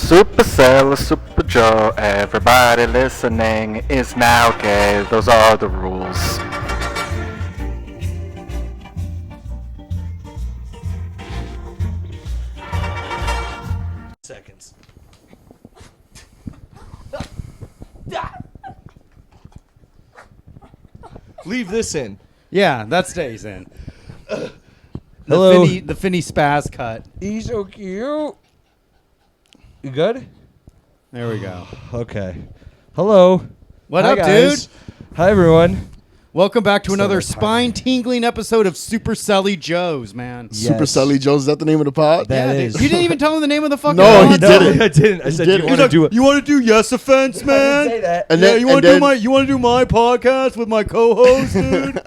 Super Selli, Super Joe, everybody listening is now gay. Those are the rules. Seconds. Leave this in. Yeah, that stays in. Hello. The Finny spaz cut. He's so cute. You good? There we go. Okay. Hello. What Hi, up, guys. dude? Hi, everyone. Welcome back to another So spine-tingling episode of Super Selli Joes, man. Yes. Super Selli Joes, is that the name of the pod? That Yeah, is. dude. You didn't even tell him the name of the fucking No, pod. he didn't. I didn't. I said, do you didn't. want to do it? You want to do Yes Offense, man? say that. And Yeah, then, you want and to then, do my podcast with my co-host, dude?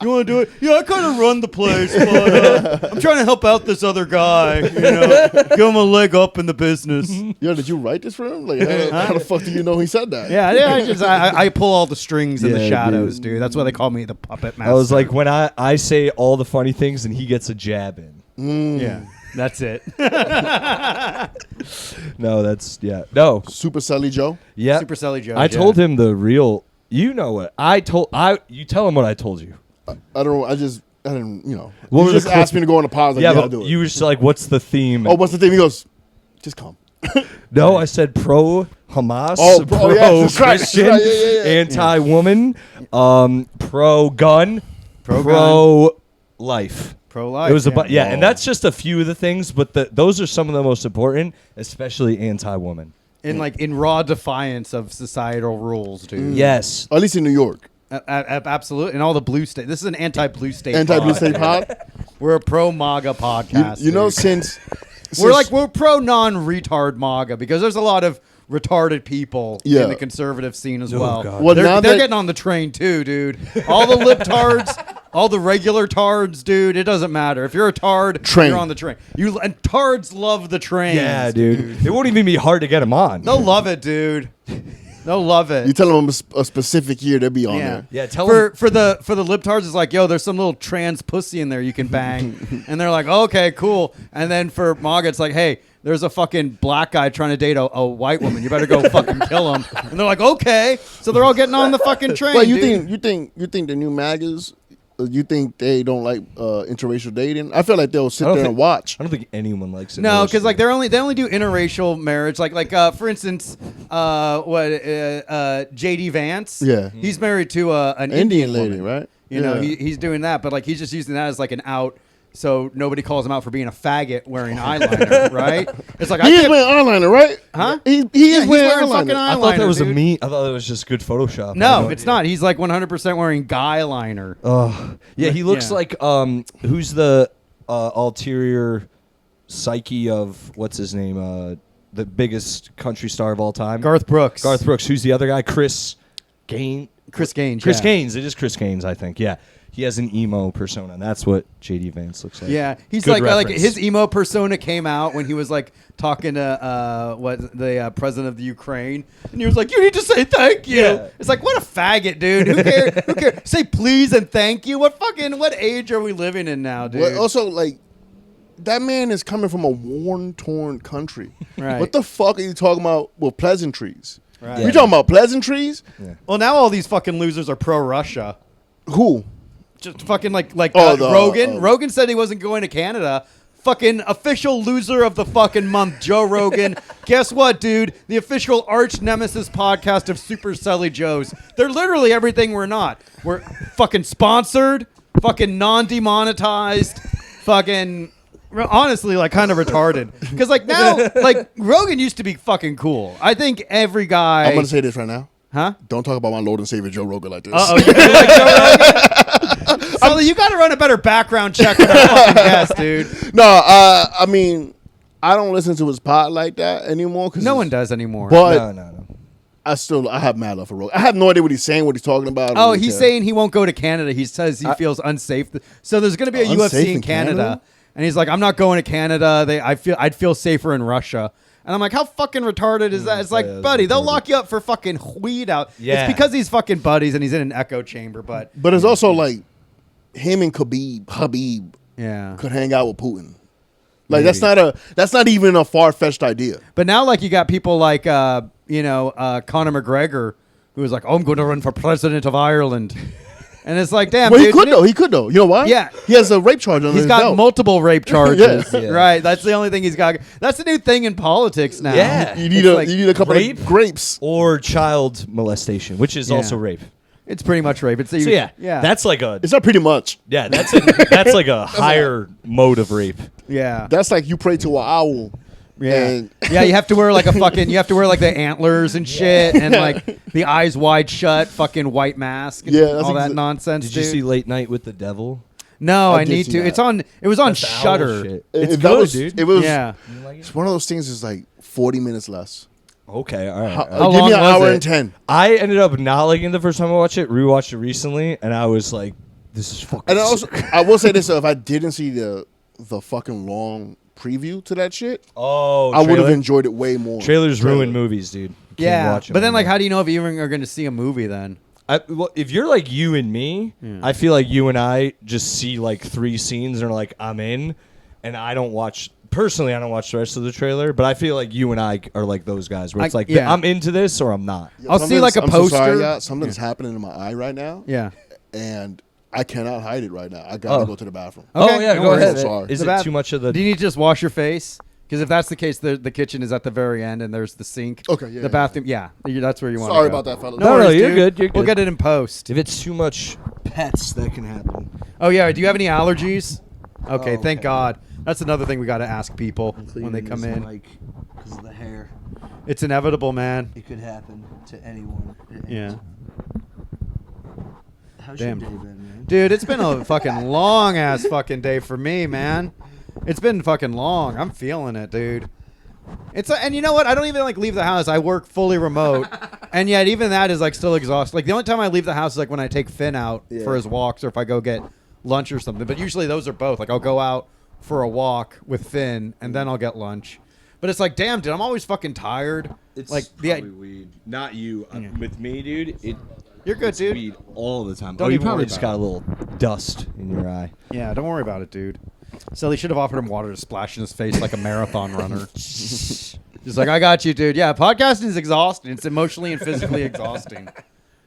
You want to do it? Yeah, I kind of run the place, but I'm trying to help out this other guy. You know, give him a leg up in the business. Yo, did you write this for him? Like, how the fuck do you know he said that? Yeah. I pull all the strings in the Yeah, shadows, dude. That's why they call me the puppet master. I was like, when I say all the funny things and he gets a jab in. yeah, that's it. No, that's, yeah. No. Super Selli Joe? Yeah. Super Selli Joes. I told him the real, you know what. You tell him what I told you. I don't know. I didn't, you know. What You were just the asked me to go on the pod. Like, yeah, but I'll do it. you were just like, what's the theme? Oh, what's the thing? He goes, just come. No, I said pro Hamas, Oh, pro yeah, that's right, Christian, that's right, yeah. anti-woman, pro gun, pro life. pro-life. It was yeah. and that's just a few of the things, but those are some of the most important, especially anti-woman. in raw defiance of societal rules, dude. Yes. At least in New York. Absolutely. And all the blue state. This is an anti-blue state. Anti-Blue pod. State pod. We're a pro MAGA podcast. You know, dude. since we're pro non-retard MAGA because there's a lot of retarded people Yeah. in the conservative scene as Oh, well. God. Well, they're now they're that- getting on the train too, dude. All the libtards, all the regular tards, dude. It doesn't matter if you're a tard. Train. You're on the train. And tards love the train. Yeah, dude. It won't even be hard to get them on. They'll love it, dude. They'll love it. you tell them a specific year, they'll be on Yeah. there. Yeah, tell for them. for the libtards, it's like, yo, there's some little trans pussy in there you can bang, and they're like, okay, cool. And then for MAGA, it's like, hey, there's a fucking black guy trying to date a white woman. You better go fucking kill him. And they're like, okay. So they're all getting on the fucking train. Well, you dude. think the new MAGAs? You think they don't like interracial dating? I feel like they'll sit I don't there think- and watch. I don't think anyone likes it. No, because like they only do interracial marriage. Like for instance, JD Vance. Yeah. he's married to an Indian lady, woman. right? You know, Yeah. he's doing that, but like he's just using that as like an out, so nobody calls him out for being a faggot wearing eyeliner, right? It's like He is wearing eyeliner, right? Huh? He Yeah, is he's wearing wearing eyeliner. fucking I thought that was a dude. meme. I thought it was just good Photoshop. I had No, it's idea. not. He's like 100% wearing guy liner. Oh, yeah, he looks Yeah. like who's the ulterior psyche of what's his name? The biggest country star of all time, Garth Brooks. Garth Brooks. Who's the other guy? Chris Gaines. Chris Gaines. Chris yeah. Gaines. It is Chris Gaines, I think. Yeah, he has an emo persona, and that's what JD Vance looks like. Yeah, he's Good like reference. his emo persona came out when he was like talking to the president of the Ukraine, and he was like, "You need to say thank you." Yeah. It's like, what a faggot, dude. Who cares? Who cares? Say please and thank you. What age are we living in now, dude? Well, also, like, that man is coming from a war-torn country. Right. What the fuck are you talking about with pleasantries? Right. Yeah. You talking about pleasantries? Well, now all these fucking losers are pro-Russia. Who? Just fucking like Rogan. Rogan said he wasn't going to Canada. Fucking official loser of the fucking month, Joe Rogan. Guess what, dude? The official arch nemesis podcast of Super Selli Joes. They're literally everything we're not. We're fucking sponsored, fucking non-demonetized, fucking honestly like kind of retarded. Because like now, like Rogan used to be fucking cool. I think every guy. I'm going to say this right now. Huh? Don't talk about my Lord and Savior Joe Rogan like this. Uh-oh, you like Joe Rogan? Sully, you got to run a better background check on our fucking guest, dude. No, I mean, I don't listen to his pod like that anymore. Cause No one does anymore. But No. I have mad love for Rogan. I have no idea what he's saying, what he's talking about. I don't Oh, really he's care. saying he won't go to Canada. He says he feels unsafe. So there's going to be a Unsafe UFC in in Canada, Canada? and he's like, "I'm not going to Canada. I'd feel safer in Russia." And I'm like, "How fucking retarded is that?" It's like, yeah, buddy, they'll retarded. lock you up for fucking weed out. Yeah. It's because he's fucking buddies and he's in an echo chamber. But But it's also like him and Habib yeah, could hang out with Putin. Like that's not even a far fetched idea. But now, like, you got people like, Conor McGregor, who was like, "Oh, I'm going to run for president of Ireland," and it's like, damn. Well, dude, he could though. You know why? Yeah. he has a rape charge on his He's got belt. multiple rape charges. Yeah. Right. That's the only thing he's got. That's the new thing in politics now. Yeah. You need a couple rape? of grapes. Or child molestation, which is Yeah. also rape. It's pretty much rape. It's So yeah, yeah. that's like a It's not pretty much. that's like a higher mode of rape. yeah. That's like you pray to an owl. Yeah. And Yeah, you have to wear like you have to wear like the antlers and shit and like the eyes wide shut, fucking white mask and Yeah, that's all that nonsense. Did you dude. see Late Night with the Devil? No, I did need see to. that. It was on That's the owl Shudder. shit. If It's that good, was, dude. It was. Yeah. It's one of those things. Is like 40 minutes less. Okay, all right. How Give long me an was hour it? and 10. I ended up not liking it the first time I watched it. Rewatched it recently, and I was like, "This is fucking." And also, sick. I will say this: if I didn't see the fucking long preview to that shit, oh, I would have trailer? enjoyed it way more. Trailers Trailer. ruin movies, dude. You can't Yeah. watch 'em But then, like, anymore. how do you know if you even are going to see a movie then? Well, if you're like you and me, I feel like you and I just see like 3 scenes and are like, I'm in, and I don't watch. Personally, I don't watch the rest of the trailer, but I feel like you and I are like those guys where it's like, yeah. I'm into this or I'm not. Yeah, I'll see, like, a I'm so sorry, poster. yeah, something's happening in my eye right now, Yeah. and I cannot hide it right now. I gotta Oh. go to the bathroom. Okay, Oh yeah, no go worries. ahead. Sorry. Is The it bath- too much of the? Do you need to just wash your face? Because if that's the case, the kitchen is at the very end and there's the sink. Okay, yeah, The yeah. bathroom, yeah. That's where you want to Sorry go. about that, fellas. No, worries, you're dude. good, you're We'll good. get it in post. If it's too much pets, that can happen. Oh, yeah. Do you have any allergies? Okay, Oh, thank okay. God. That's another thing we got to ask people when they come in. Because of the hair, It's inevitable, man. it could happen to anyone. Yeah. How's Damn. your day been, man? Dude, it's been a fucking long ass fucking day for me, man. It's been fucking long. I'm feeling it, dude. And you know what? I don't even like leave the house. I work fully remote, and yet even that is like still exhausting. Like the only time I leave the house is like when I take Finn out for his walks, or if I go get lunch or something. But usually those are both. Like I'll go out for a walk with Finn, and then I'll get lunch. But it's like, damn, dude, I'm always fucking tired. It's like probably weed. Not you. With me, dude, You're good, it's dude. weed all the time. Don't You even probably worry just about got a little dust in your eye. Yeah, don't worry about it, dude. Selli should have offered him water to splash in his face like a marathon runner. Just like, I got you, dude. Yeah, podcasting is exhausting. It's emotionally and physically exhausting.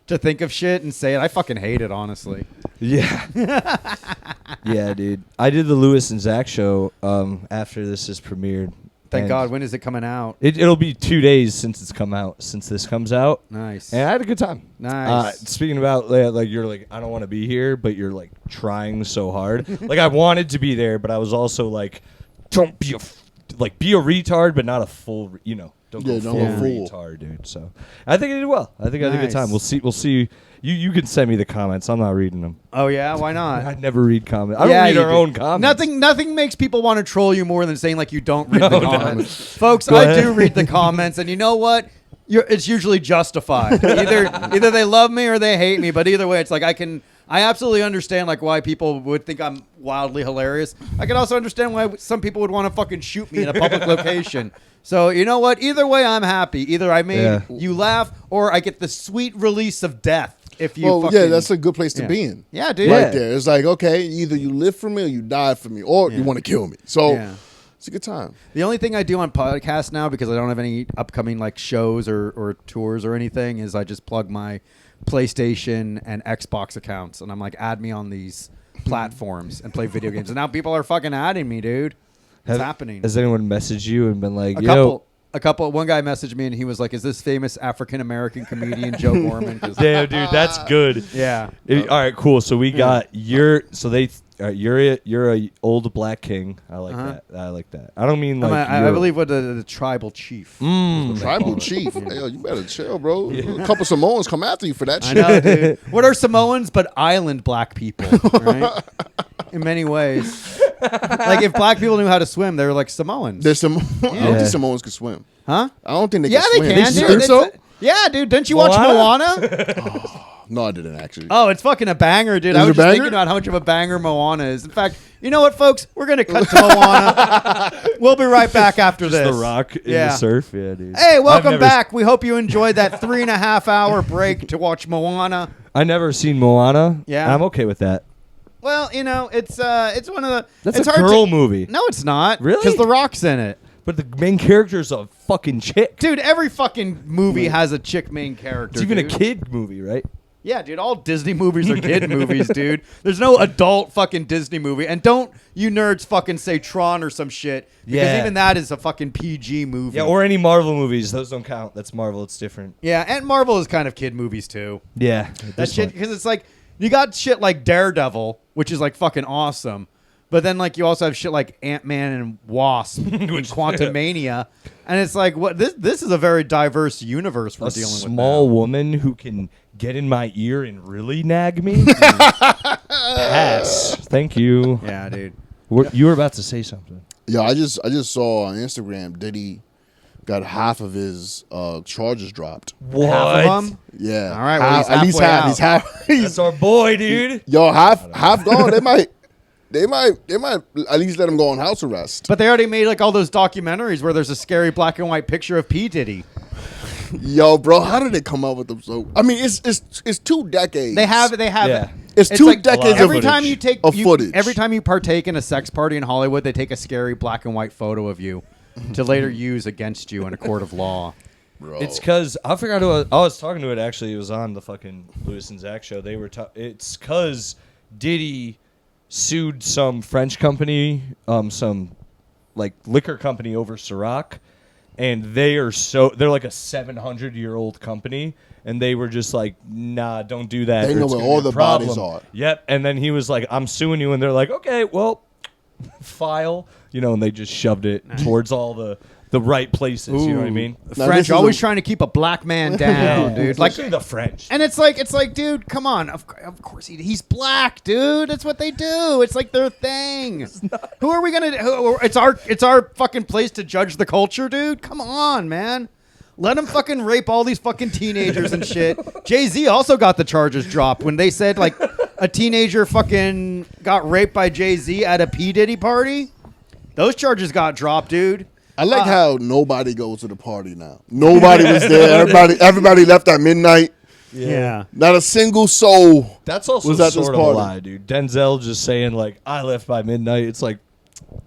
To think of shit and say it. I fucking hate it, honestly. Yeah. Yeah, dude. I did the Lewis and Zach show after this is premiered. Thank And God. When is it coming out? It'll be 2 days since this comes out. Nice. And I had a good time. Nice. Speaking about like you're like I don't want to be here, but you're like trying so hard. Like I wanted to be there, but I was also like, don't be be a retard, but not a full. Don't go don't full go full. retard, dude. So I think I did well. I think I had a good time. Nice. We'll see. You can send me the comments. I'm not reading them. Oh, yeah? Why not? I never read comments. I Yeah, don't read you our do. own comments. Nothing makes people want to troll you more than saying like you don't read No, the no. comments. Folks, Go I ahead. do read the comments, and you know what? It's usually justified. Either they love me or they hate me, but either way, it's like I absolutely understand like why people would think I'm wildly hilarious. I can also understand why some people would want to fucking shoot me in a public location. So you know what? Either way, I'm happy. Either I made you laugh, or I get the sweet release of death. If you that's a good place to be in. Yeah, dude. Right there. It's like, okay, either you live for me or you die for me, or you want to kill me. So it's a good time. The only thing I do on podcasts now, because I don't have any upcoming like shows or tours or anything, is I just plug my PlayStation and Xbox accounts, and I'm like, add me on these platforms and play video games. And now people are fucking adding me, dude. It's happening. Has anyone messaged you and been like, One guy messaged me and he was like, "Is this famous African American comedian Joe Gorman?" damn, dude, that's good. Yeah. All right, cool. So we got you're a old black king. I like that. I like that. I don't mean like I believe what the tribal chief. Tribal chief. Hey, yo, you better chill, bro. A couple Samoans come after you for that I shit. know, dude. What are Samoans but island black people, right? In many ways. Like if black people knew how to swim, they were like Samoans. There's some. I don't think Samoans can swim. Huh? I don't think they Yeah, can they swim. can, You dude. think so? Yeah, dude. Didn't you watch Moana? No, I didn't actually. Oh, it's fucking a banger, dude. Is I it was a just banger? thinking about how much of a banger Moana is. In fact, you know what, folks? We're going to cut to Moana. We'll be right back after this. The Rock in the surf. Yeah, dude. Hey, welcome I've never back. We hope you enjoyed that 3.5 hour break to watch Moana. I never seen Moana. Yeah. I'm okay with that. Well, you know, it's one of the. That's it's a hard girl to, movie. No, it's not. Really? Because The Rock's in it. But the main character's a fucking chick. Dude, every fucking movie has a chick main character. It's even dude. a kid movie, right? Yeah, dude, all Disney movies are kid movies, dude. There's no adult fucking Disney movie. And don't you nerds fucking say Tron or some shit. Because Yeah. even that is a fucking PG movie. Yeah, or any Marvel movies. Those don't count. That's Marvel. It's different. Yeah, and Marvel is kind of kid movies, too. Yeah. That shit, because it's like, you got shit like Daredevil, which is like fucking awesome. But then, like, you also have shit like Ant-Man and Wasp and Quantumania. And it's like, what? This is a very diverse universe we're A dealing with. small woman who can get in my ear and really nag me? Pass. Thank you. Yeah, dude. You were about to say something. Yo, I just saw on Instagram Diddy got half of his charges dropped. What? Half of them? Yeah. All right, well, he's at least halfway half. out. He's half. That's our boy, dude. Yo, half gone. They might at least let him go on house arrest. But they already made like all those documentaries where there's a scary black and white picture of P. Diddy. Yo, bro, how did they come up with them? So I mean, it's 2 decades. They have Yeah. it. It's 2 like decades of every footage. time you take of footage. Every time you partake in a sex party in Hollywood, they take a scary black and white photo of you to later use against you in a court of law. Bro. It's because I forgot who I was talking to. It actually, it was on the fucking Lewis and Zach show. They were. It's because Diddy sued some French company, some like liquor company over Ciroc, and they're like a 700-year-old company, and they were just like, nah, don't do that. They or know it's where gonna be all a the problem. bodies are. Yep. And then he was like, I'm suing you, and they're like, okay, well, file, and they just shoved it towards all the right places. You know what I mean? Now, French this is always a- trying to keep a black man down, dude. Like, Especially the French. and it's like, dude, come on. Of course he's black, dude. That's what they do. It's like their thing. Who are we gonna? It's our fucking place to judge the culture, dude. Come on, man. Let him fucking rape all these fucking teenagers and shit. Jay-Z also got the charges dropped when they said like a teenager fucking got raped by Jay-Z at a P. Diddy party. Those charges got dropped, dude. I like how nobody goes to the party now. Nobody was there. Everybody left at midnight. Yeah. Not a single soul. That's also was at this sort of a party. lie, dude. Denzel just saying like, I left by midnight. It's like,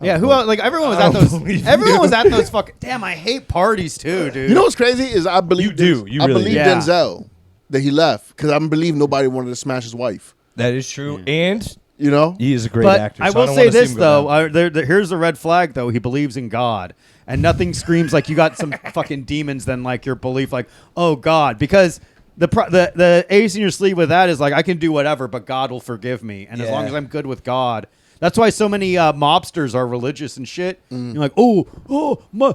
Yeah, who else? Like everyone was I at don't those. believe Everyone you. was at those fucking. Damn, I hate parties too, dude. You know what's crazy is I believe You do. You I really believe do. Denzel that he left because I believe nobody wanted to smash his wife. that is true, and You know, he is a great But actor. I so will don't say wanna see this him go though. down. Here's the red flag though. He believes in God, and nothing screams like you got some fucking demons than like your belief, like oh God, because the ace in your sleeve with that is like I can do whatever, but God will forgive me, and as long Yeah. as I'm good with God. That's why so many mobsters are religious and shit. You're like, oh,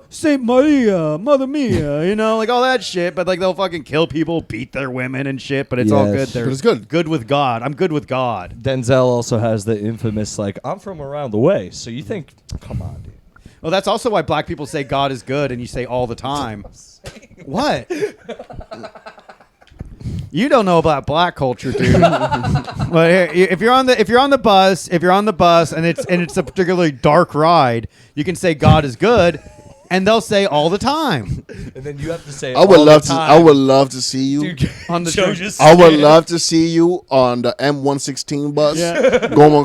Saint Maria, Mother Mia, like all that shit. But like they'll fucking kill people, beat their women and shit. But it's all good. Yes. They're But it's good. good with God. I'm good with God. Denzel also has the infamous like, I'm from around the way. So you think, come on, dude. Well, that's also why black people say God is good, and you say all the time. What? You don't know about black culture, dude. Well, here, if you're on the bus, and it's a particularly dark ride, you can say God is good, and they'll say all the time. And then you have to say, I would all love the to. time. I would love to see you. Dude, On the Joe train. just I would said- love to see you on the M116 bus, Yeah. going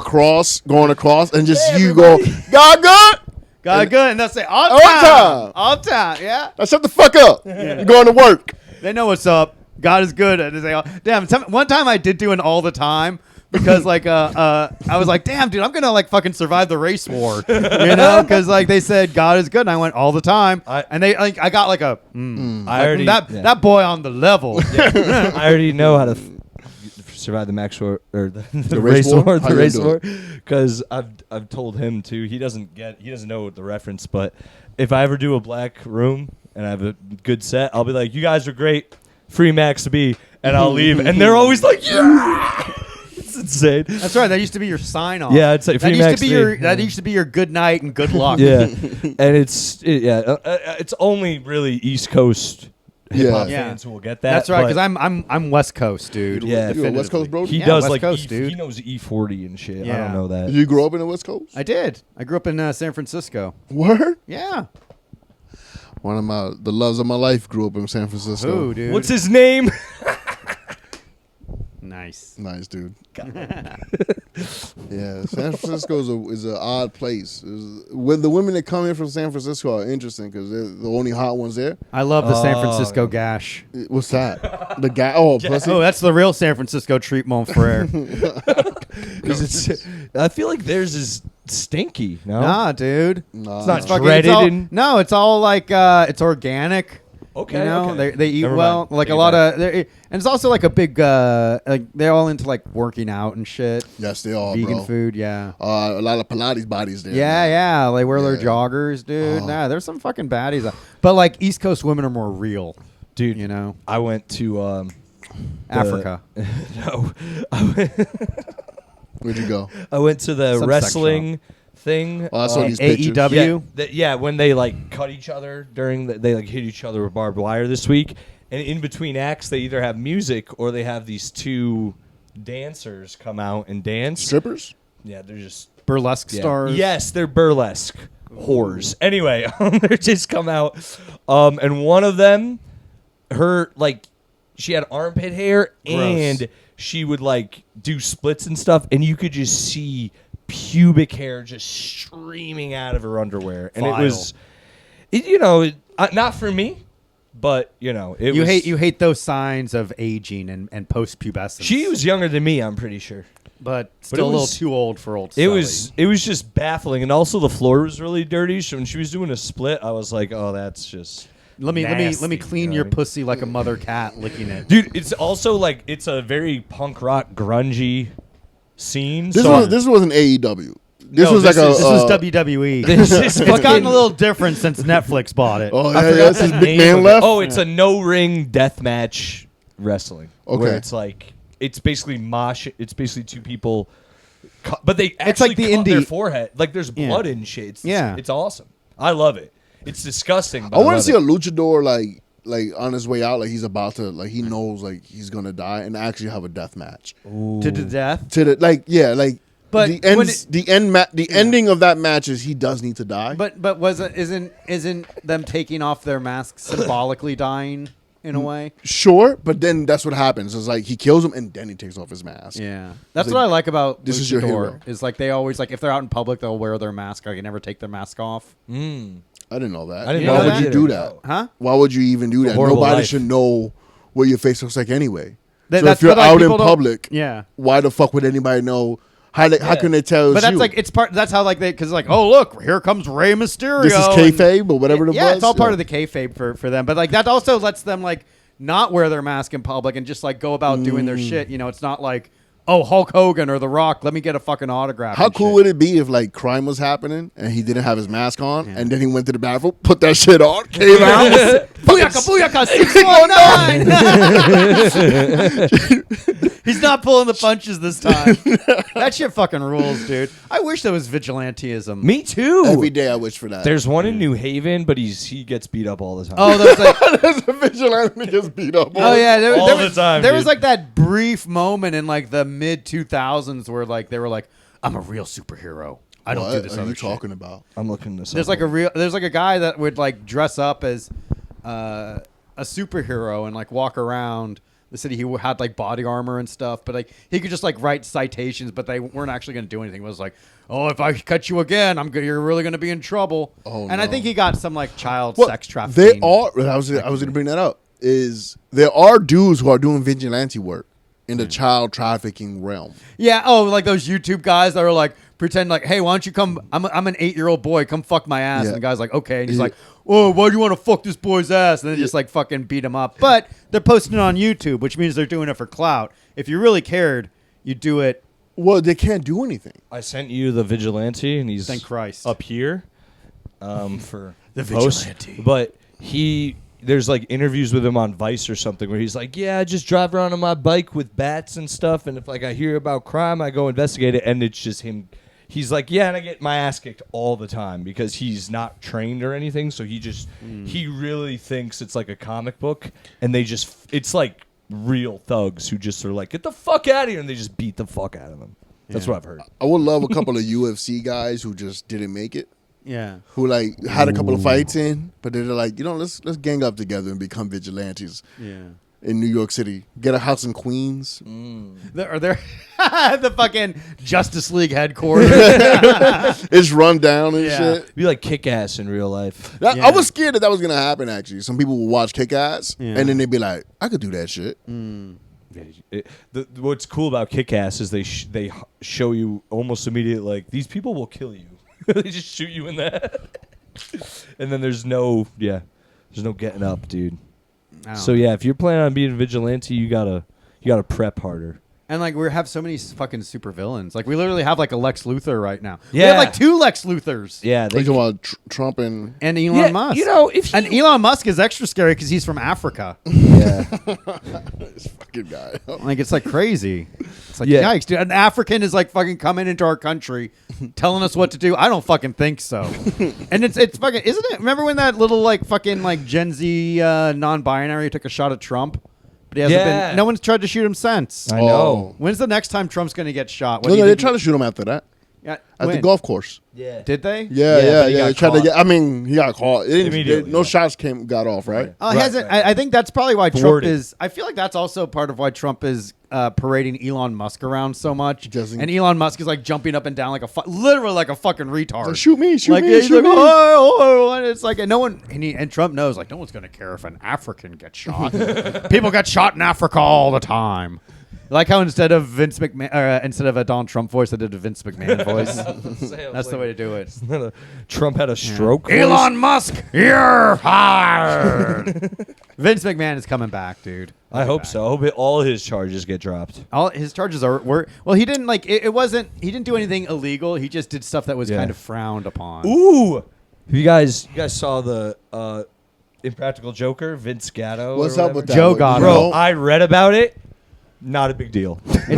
across, and just Hey, you everybody. go, God good. God good, and they'll say all All time. time. All time, yeah. Now shut the fuck up. You're going to work. They know what's up. God is good. And they say, damn. One time I did do an all the time because like I was like, damn, dude, I'm gonna like fucking survive the race war, because like they said God is good, and I went all the time, and they like I got like a I already that boy on the level. I already know how to survive the max war or the race race war? war, How the you race do war, because I've told him too. He doesn't know the reference, but if I ever do a black room and I have a good set, I'll be like, "You guys are great, free Max B," and I'll leave, and they're always like, "Yeah." It's insane. That's right. That used to be your sign off. Yeah, it's like free Max B. that used to be your good night and good luck. Yeah, and it's only really East Coast hip hop Yeah. fans who will get that. That's right. but Because I'm West Coast, dude. Yeah. You a West Coast bro? he Yeah, does West like Coast, dude. he knows E40 and shit. I Yeah. don't know that. Did you grow up in the West Coast? I did. I grew up in San Francisco. Word. Yeah. One of the loves of my life grew up in San Francisco. Ooh, dude. What's his name? Nice. Nice. Nice, dude. Yeah, San Francisco is an odd place. When the women that come in from San Francisco are interesting because they're the only hot ones there. I love the San Francisco gash. What's that? The guy? Oh, pussy. Oh, that's the real San Francisco treatment for air. I feel like theirs is stinky. No, Nah, dude. Nah, it's not Fucking- dreaded. no, it's all like it's organic. Okay, You know, okay. they eat Never well. mind. Like Take a it lot back. of, and it's also like a big like they're all into like working out and shit. Yes, they are, Vegan bro. food, yeah. A lot of Pilates bodies there. Yeah, man. yeah. They wear their Yeah. joggers, dude. Oh. Nah, there's some fucking baddies. But like East Coast women are more real, dude. you know. I went to Africa. no, Where'd you go? I went to the Some sex wrestling thing. Oh, I saw these AEW. pictures. Yeah, when they like cut each other they like hit each other with barbed wire this week, and in between acts they either have music or they have these two dancers come out and dance. Strippers? Yeah, they're just Burlesque stars. Yes, they're burlesque whores. Anyway, they just come out, and one of them, her like, she had armpit hair and she would like do splits and stuff, and you could just see pubic hair just streaming out of her underwear, and Vile. it was, not for me, but it You was, hate those signs of aging and post pubescence. She was younger than me, I'm pretty sure. but still a it little was- too old for old. It Selli. was just baffling, and also the floor was really dirty. So when she was doing a split, I was like, "Oh, that's just Let me nasty," clean you know your what I mean? pussy like a mother cat licking it. Dude, it's also like it's a very punk rock grungy scene. This so was wasn't AEW. This No, was this like a. is- This was WWE. This is It's gotten fucking- a little different since Netflix bought it. Oh I yeah, forgot yeah. This the is name big man of it. left. Oh, it's a no ring death match wrestling. Okay. Where it's like it's basically mosh. It's basically two people, but they actually It's like the cut their indie- forehead. Like there's Yeah. blood and shit. It's, Yeah. it's awesome. I love it. It's disgusting. But I want love to see it. a luchador like on his way out, like he's about to, like he knows like he's gonna die, and actually have a death match To the death. to the But the when the ending of that match is he does need to die. But isn't them taking off their masks symbolically dying in a way? Sure, but then that's what happens. It's like he kills him and then he takes off his mask. Yeah, that's like, what I like about this is your luchador, hero. Is like they always like if they're out in public they'll wear their mask. Like they never take their mask off. I didn't know that. I didn't know Why that would you either. do that? Huh? Why would you even do that? horrible Nobody life. should know what your face looks like anyway. That- So that's if you're what, like, out in people don't- public, Yeah. why the fuck would anybody know? How can they tell? But it's that's you? like it's part. That's how like they because like oh look here comes Rey Mysterio. This is and- kayfabe or whatever it Yeah, was. it's all part of the kayfabe for them. But like that also lets them like not wear their mask in public and just like go about doing their shit. You know, it's not like oh Hulk Hogan or The Rock. Let me get a fucking autograph. How and cool shit. would it be if like crime was happening and he didn't have his mask on and then he went to the bathroom, put that shit on, came out. Booyaka, booyaka, 619. He's not pulling the punches this time. That shit fucking rules, dude. I wish there was vigilanteism. Me too. Every day I wish for that. There's one in New Haven, but he gets beat up all the time. Oh, there's like, There's a vigilante that gets beat up. oh yeah, there, all there the was, time, There was dude. like that brief moment in like the mid 2000s where like they were like, I'm a real superhero. I don't What do this are other you shit. talking about? I'm looking this There's up. like a guy that would like dress up as a superhero and like walk around the city. He had like body armor and stuff, but like he could just like write citations, but they weren't actually going to do anything. It was like, oh, if I catch you again, you're really going to be in trouble. Oh, and I no. think he got some like child Well, sex trafficking. They are. I was going to bring that up. There are dudes who are doing vigilante work in the child trafficking realm. Yeah. Oh, like those YouTube guys that are like pretend like, hey, why don't you come? I'm an 8-year-old boy. Come fuck my ass. Yeah. And the guy's like, okay. And he's Yeah. like, oh, why do you want to fuck this boy's ass? And then just like fucking beat him up. But they're posting it on YouTube, which means they're doing it for clout. If you really cared, you do it. Well, they can't do anything. I sent you the vigilante, and he's Thank Christ. up here for The post. vigilante. But there's like interviews with him on Vice or something where he's like, yeah, I just drive around on my bike with bats and stuff, and if like I hear about crime, I go investigate it, and it's just him. He's like, yeah, and I get my ass kicked all the time because he's not trained or anything, so he really thinks it's like a comic book, and it's like real thugs who just are like, get the fuck out of here, and they just beat the fuck out of him. That's what I've heard. I would love a couple of UFC guys who just didn't make it. Yeah. Who had a couple of fights in, but they're like, let's gang up together and become vigilantes. Yeah. in New York City. Get a house in Queens. Are there the fucking Justice League headquarters? It's run down and shit. Be like Kick-Ass in real life. I was scared that was gonna happen. Actually, some people will watch Kick-Ass and then they'd be like, "I could do that shit." What's cool about Kick-Ass is they show you almost immediately like these people will kill you. They just shoot you in the head, and then there's no getting up, dude. So yeah, if you're planning on being a vigilante, you gotta prep harder. And like we have so many fucking super villains. Like we literally have like a Lex Luthor right now. Yeah. We have like 2 Lex Luthors. Yeah, They talking about Trump and Elon Musk. You know, if and Elon Musk is extra scary because he's from Africa. this fucking guy. Like it's like crazy. It's like Yeah. yikes, dude. An African is like fucking coming into our country, telling us what to do. I don't fucking think so. And it's fucking, isn't it? Remember when that little like fucking like Gen Z non-binary took a shot at Trump? But he hasn't been. No one's tried to shoot him since. I know. When's the next time Trump's going to get shot? What No, do you they think tried to shoot him after that Yeah, at the when? golf course. Yeah. Did they? Yeah. but he got They tried to caught. get. I mean, he got caught. It didn't, Immediately, no yeah. shots got off, right? Oh, he hasn't. right. I think that's probably why Trump Thwarted. is. I feel like that's also part of why Trump is parading Elon Musk around so much. Doesn't- And Elon Musk is like jumping up and down like literally like a fucking retard. Like, shoot me, shoot like, me, he's shoot like, me. oh, and it's like, and no one, and Trump knows, like, no one's gonna care if an African gets shot. People get shot in Africa all the time. Like how instead of Vince McMahon, instead of a Donald Trump voice, I did a Vince McMahon voice. That's the way to do it. Trump had a stroke. Elon Musk, you're hired. Vince McMahon is coming back, dude. I hope so. I hope all his charges get dropped. All his charges were well. He didn't like it. Wasn't. He didn't do anything illegal. He just did stuff that was kind of frowned upon. Ooh, have you guys saw the Impractical Joker, Vince Gatto? What's or up whatever? with that? Joe got Bro, No. I read about it. Not a big deal. What?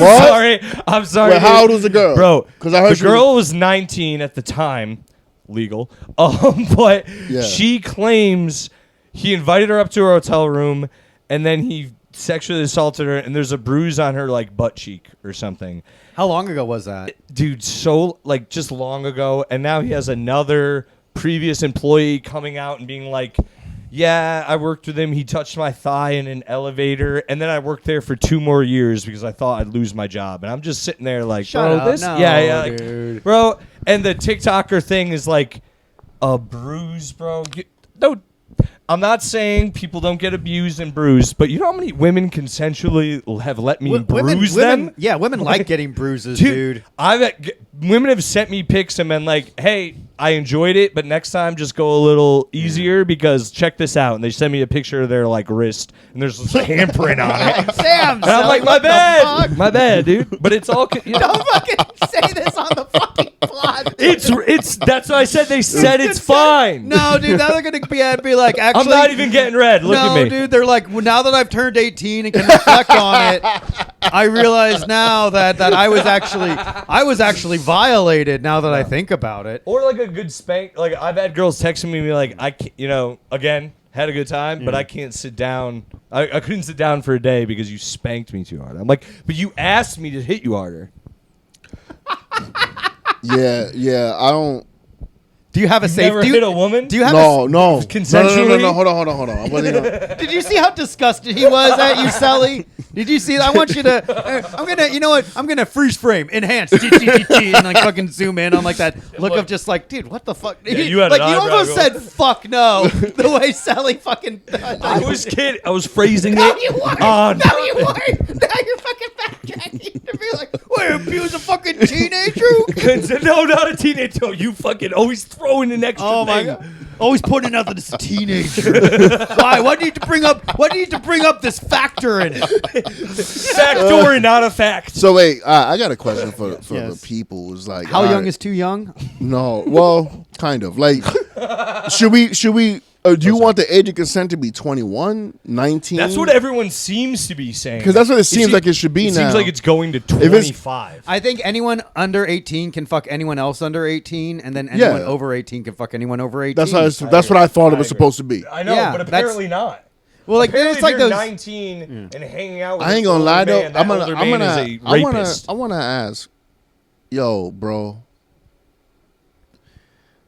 I'm sorry. Wait, how dude. old was the girl? Bro, 'Cause I heard the she was- girl was 19 at the time, legal. But Yeah. she claims he invited her up to her hotel room, and then he sexually assaulted her, and there's a bruise on her like butt cheek or something. How long ago was that? Dude, so like just long ago, and now he has another previous employee coming out and being like, yeah, I worked with him. He touched my thigh in an elevator, and then I worked there for 2 more years because I thought I'd lose my job. And I'm just sitting there like, Shut bro, up. this, No, like, dude. bro. And the TikToker thing is like a bruise, bro. No, I'm not saying people don't get abused and bruised, but you know how many women consensually have let me bruise them? Yeah, women like getting bruises, dude. Women have sent me pics and been like, "Hey, I enjoyed it, but next time just go a little easier because check this out." And they send me a picture of their like wrist, and there's just a handprint on it. Damn, And I'm like, my bad, dude. But it's all. Don't fucking say this on the fucking pod. It's. That's what I said. They said it's fine. No, dude. Now they're gonna be like, actually, I'm not even getting red. Look at no, me, dude. They're like, well, now that I've turned 18 and can reflect on it, I realize now that I was actually violated. Now that I think about it. Or like a good spank. Like I've had girls texting me and be like, I can't, again, had a good time, but I can't sit down. I couldn't sit down for a day because you spanked me too hard. I'm like, but you asked me to hit you harder. Yeah. I don't. Do you have a safe? Never hit a woman? Do you have No. Consensually? No. Hold on. I wasn't even- Did you see how disgusted he was at you, Selli? Did you see? I want you to. I'm gonna. You know what? I'm gonna freeze frame, enhance, and like fucking zoom in on like that look of just like, dude, what the fuck? Yeah, you had like an you eyebrow almost going. said fuck no the way Selli fucking. I was kidding. I was phrasing No, it. you weren't. Oh, No, you weren't. Now you're fucking backtracking to be like, wait, abuse a fucking teenager? No, not a teenager. No, you fucking always throwing an extra Oh my thing. god! Always pointing out that it's a teenager. Why? Why do you need to bring up? Why do you need to bring up this factor in it? Factory, not a fact. So wait, I got a question for Yes. the people. It's like, How all young right, is too young? No, well, kind of. Like, should we? Do you want the age of consent to be 21, 19? That's what everyone seems to be saying. Because that's what it seems like it should be It now. seems like it's going to it's- 25. I think anyone under 18 can fuck anyone else under 18, and then anyone Yeah. over 18 can fuck anyone over 18. That's what I thought it was supposed to be. I know, Yeah, but that's- apparently not. well, like Apparently it's like if you're those. 19 and hanging out with I ain't an gonna older lie though. man, that older man is a rapist. I wanna ask, yo, bro.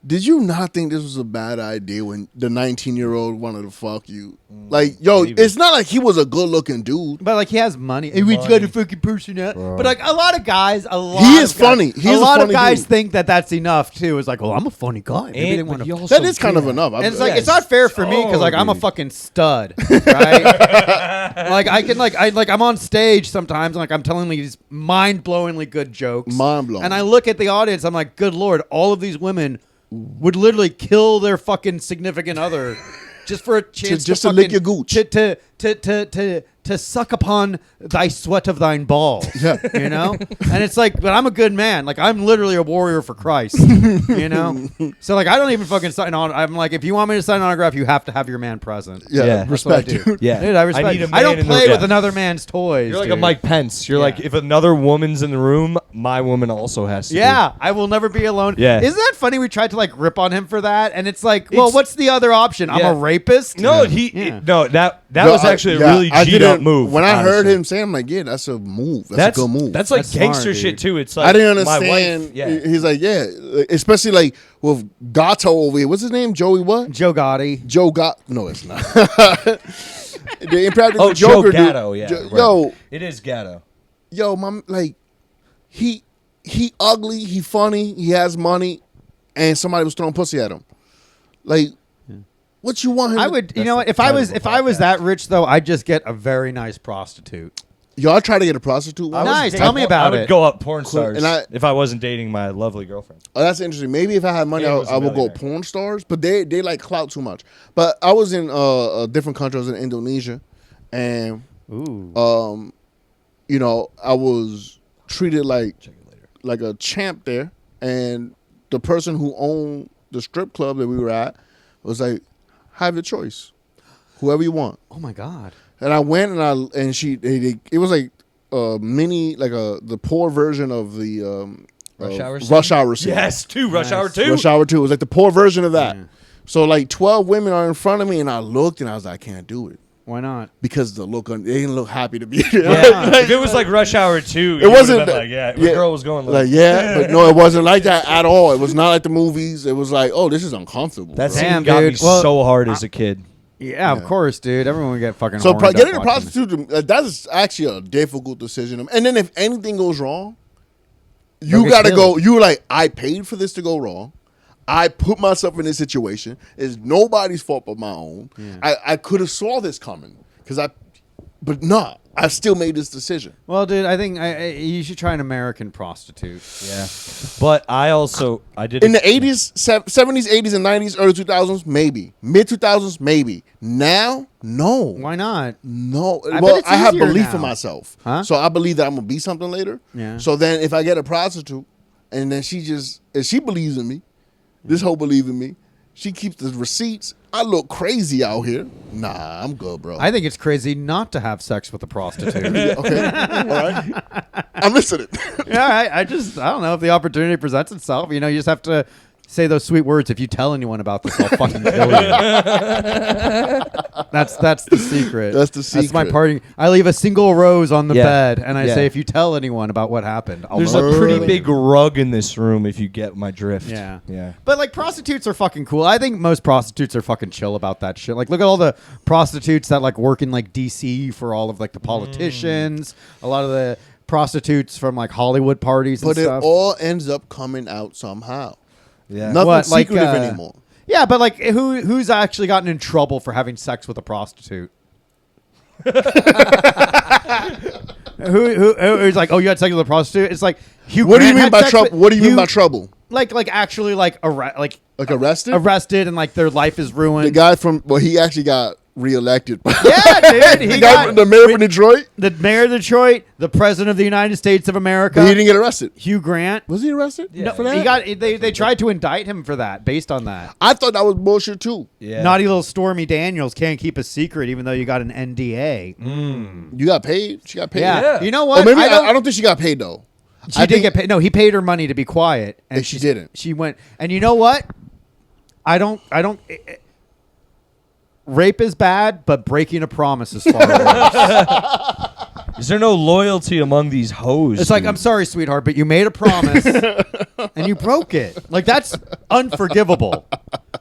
Did you not think this was a bad idea when the 19-year-old wanted to fuck you? Like, yo, maybe. it's not like he was a good-looking dude. But like he has money. Hey, we got a fucking person out. But like a lot of guys, He is funny. He's a lot of funny guys dude. think that that's enough too. It's like, well, I'm a funny guy. Maybe they want to. That is kind of enough. And it's like it's not fair for me because like I'm a fucking stud, right? Like I can I'm on stage sometimes and like I'm telling these mind-blowingly good jokes, Mind-blowing. and I look at the audience. I'm like, good lord, all of these women would literally kill their fucking significant other just for a chance just to to lick fucking- your gooch. to suck upon thy sweat of thine balls. Yeah. You know? And it's like, but I'm a good man. Like I'm literally a warrior for Christ. You know? So like I don't even fucking sign on. I'm like, if you want me to sign an autograph, you have to have your man present. Yeah, Yeah. That's what I respect, do. dude. Yeah. Dude, I respect. I need a I don't man in the- play with yeah. another man's toys. You're like dude. a Mike Pence. You're Yeah. like, if another woman's in the room, my woman also has to. Yeah, I will never be alone. Yeah. Isn't that funny? We tried to like rip on him for that, and it's like, well, It's- what's the other option? I'm Yeah. a rapist. Be. No, Yeah. that Yo, was actually yeah, a really I G'd up didn't- move. When I heard honestly. him say, I'm like, yeah, that's a move. That's a good move. That's like That's smart, gangster dude. shit too. It's like I didn't my understand. wife. Yeah. He's like, yeah, especially like with Gato over here. What's his name? Joey what? Joe Gotti. Joe Got. No, it's not. The Impractical Oh, Joker. Joe Gatto. Yeah. Dude. right. Yo, it is Gatto. yo, my like, he ugly. He funny. He has money, and somebody was throwing pussy at him. Like, what you want him? I to- would, you That's know, the what? If I was title that rich though, I'd just get a very nice prostitute. Y'all try to get a prostitute. I once? was Nice, tell me about I would it. go up porn stars and if I wasn't dating my lovely girlfriend. Oh, that's interesting. Maybe if I had money, Yeah, it was I would go millionaire. porn stars, but they like clout too much. But I was in a different country. I was in Indonesia, and Ooh. you know, I was treated like Check it later. like a champ there, and the person who owned the strip club that we were at was like, "Have your choice, whoever you want." Oh my God. And I went and it was like a mini the poor version of the Rush Hour scene? Rush Hour scene. Yes, Rush Nice. Hour 2. Rush Hour 2. It was like the poor version of that. Yeah. So like 12 women are in front of me, and I looked and I was like, I can't do it Why not? because they didn't look happy to be there. Yeah. If it was like Rush Hour 2, It wasn't been like, the girl was going like but no, it wasn't like that at all. It was not like the movies. It was like, oh, this is uncomfortable. that bro. scene Damn, got me dude. Well, so hard as a kid. Yeah, of course, dude. Everyone would get fucking. So horned up getting a watching it. prostitute, that is actually a difficult decision. And then if anything goes wrong, They'll you get got to killed. go. You like, I paid for this to go wrong. I put myself in this situation. It's nobody's fault but my own. I could have saw this coming but no, I still made this decision. Well, dude, I think you should try an American prostitute. Yeah. But I did In the 80s, 70s, 80s, and 90s, early 2000s, maybe. Mid 2000s, maybe. Now, no. Why not? No. I bet Well, it's I have easier belief now. in myself. Huh? So I believe that I'm going to be something later. Yeah. So then if I get a prostitute and then if she believes in me, this hoe believes in me, she keeps the receipts, I look crazy out here. Nah, I'm good, bro. I think it's crazy not to have sex with a prostitute. Yeah, okay. All right. I'm listening. Yeah, I don't know if the opportunity presents itself. You know, you just have to say those sweet words. If you tell anyone about this, I'll fucking kill you. That's the secret. That's the That's my secret. parting. I leave a single rose on the Yeah. bed, and I Yeah. say, if you tell anyone about what happened, I'll There's a murder pretty you. big rug in this room if you get my drift. Yeah. Yeah. But like prostitutes are fucking cool. I think most prostitutes are fucking chill about that shit. Like look at all the prostitutes that like work in like DC for all of like the politicians. A lot of the prostitutes from like Hollywood parties and But it stuff. all ends up coming out somehow. Yeah. Nothing's What, like, secretive anymore. Yeah, but like who's actually gotten in trouble for having sex with a prostitute? Who's like, oh, you had sex with a prostitute? It's like Hugh What do you Grant mean had by sex trouble? with- What do you mean Hugh- by trouble? Like actually like Like arrested? arrested and like their life is ruined. The guy he actually got reelected. Yeah, dude. the He guy, got the mayor from Detroit, the mayor of Detroit, the president of the United States of America, but he didn't get arrested. Hugh Grant. Was he arrested? Yeah. for that? He got they tried to indict him for that based on that. I thought that was bullshit too. Yeah. Naughty little Stormy Daniels can't keep a secret even though you got an NDA. You got paid. She got paid. Yeah. Yeah. You know Or what? maybe I don't, I don't think she got paid though. she I did think- get paid. No, he paid her money to be quiet, And she didn't. She went, and you know what? I don't. Rape is bad, but breaking a promise is far worse. Is there no loyalty among these hoes? It's like, dude? I'm sorry, sweetheart, but you made a promise, and and you broke it. Like, that's unforgivable.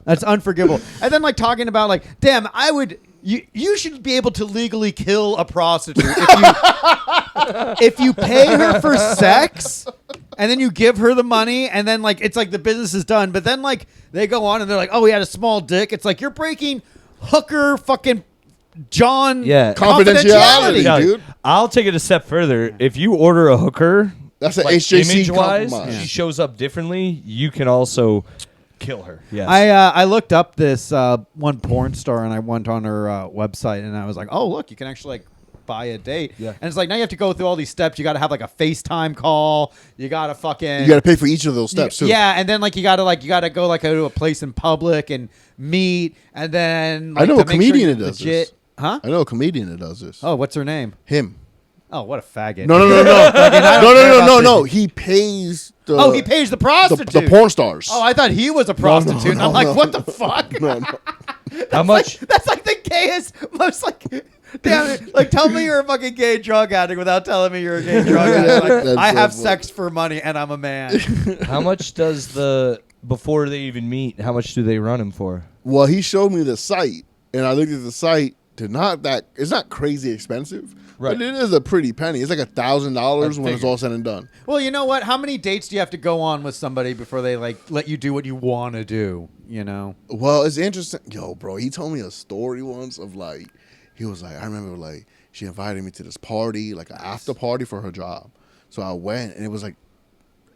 That's unforgivable. And then, like, talking about, like, damn, you should be able to legally kill a prostitute if you pay her for sex and then you give her the money and then, like, it's like the business is done. But then, like, they go on and they're like, oh, he had a small dick. It's like you're breaking hooker fucking John confidentiality, Yeah, dude. I'll take it a step further. If you order a hooker, That's an like, HJC image-wise, compromise. she shows up differently, you can also kill her. Yes. I looked up this one porn star and I went on her website and I was like, oh, look, you can actually, like, buy a date. Yeah. And it's like, now you have to go through all these steps. You got to have, like, a FaceTime call. You got to fucking... You got to pay for each of those steps, too. Yeah, and then, like, you got to go, like, to a place in public and meet, and then, like, I know to a make comedian sure that you're does legit. this. Huh? I know a comedian that does this. Oh, what's her name? Him. Oh, what a faggot. No. No. He pays the... Oh, he pays the prostitute. the porn stars. Oh, I thought he was a prostitute. And I'm like, what the fuck? No. How much? That's like the gayest, most like, damn it. Like, tell me you're a fucking gay drug addict without telling me you're a gay drug addict. Like, That's I so have funny. sex for money and I'm a man. How much does before they even meet, how much do they run him for? Well, he showed me the site, and I looked at the site. It's not crazy expensive, Right. but it is a pretty penny. It's like $1,000 when it's all said and done. Well, you know what? How many dates do you have to go on with somebody before they, like, let you do what you want to do, you know? Well, it's interesting. Yo, bro, he told me a story once of, like, he was like, I remember, like, she invited me to this party, like an after party for her job. So I went, and it was like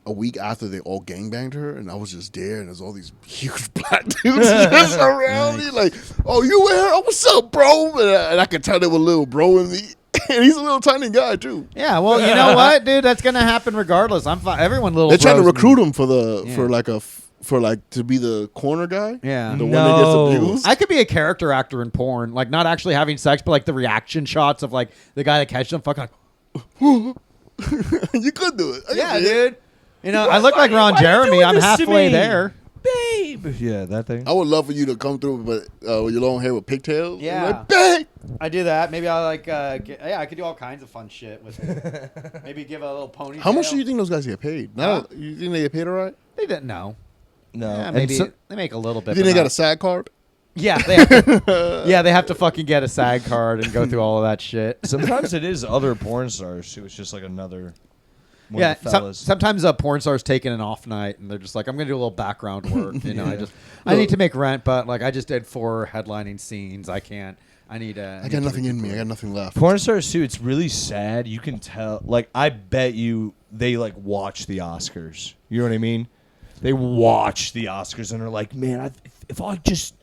a week after they all gangbanged her, and I was just there, and there's all these huge black dudes just around me, like, oh, you with her? Oh, what's up, bro? And I could tell there was a little bro in me. And he's a little tiny guy, too. Yeah, well, you know what, dude? That's going to happen regardless. I'm fine. Everyone little They're trying to bros recruit me. him to be the corner guy. Yeah. The one that gets No. abused. I could be a character actor in porn, like not actually having sex, but like the reaction shots of like the guy that catches them fucking like, You could do it. I can yeah, see it. dude. You know, I look like Ron why are you Jeremy. doing I'm this to halfway me? there. Babe. Yeah, that thing. I would love for you to come through, but with your long hair with pigtails. Yeah. Like, bang! I do that. Maybe I'll like, I could do all kinds of fun shit with it. Maybe give a little ponytail. How much do you think those guys get paid? No, you think they get paid all right? They didn't know. No. Yeah, And maybe so- they make a little You bit. think but they got not- a SAG card? Yeah, they have to, yeah, they have to fucking get a SAG card and go through all of that shit. sometimes it is other porn stars too. It's just like another one Yeah, of the fellas. sometimes a porn star's taking an off night and they're just like, I'm gonna do a little background work. You know, I need to make rent, but like I just did 4 headlining scenes. I can't. I need a. I got nothing in me. I got nothing left. Porn stars too. It's really sad. You can tell. Like, I bet you they like watch the Oscars. You know what I mean? They watch the Oscars and are like, man, if I just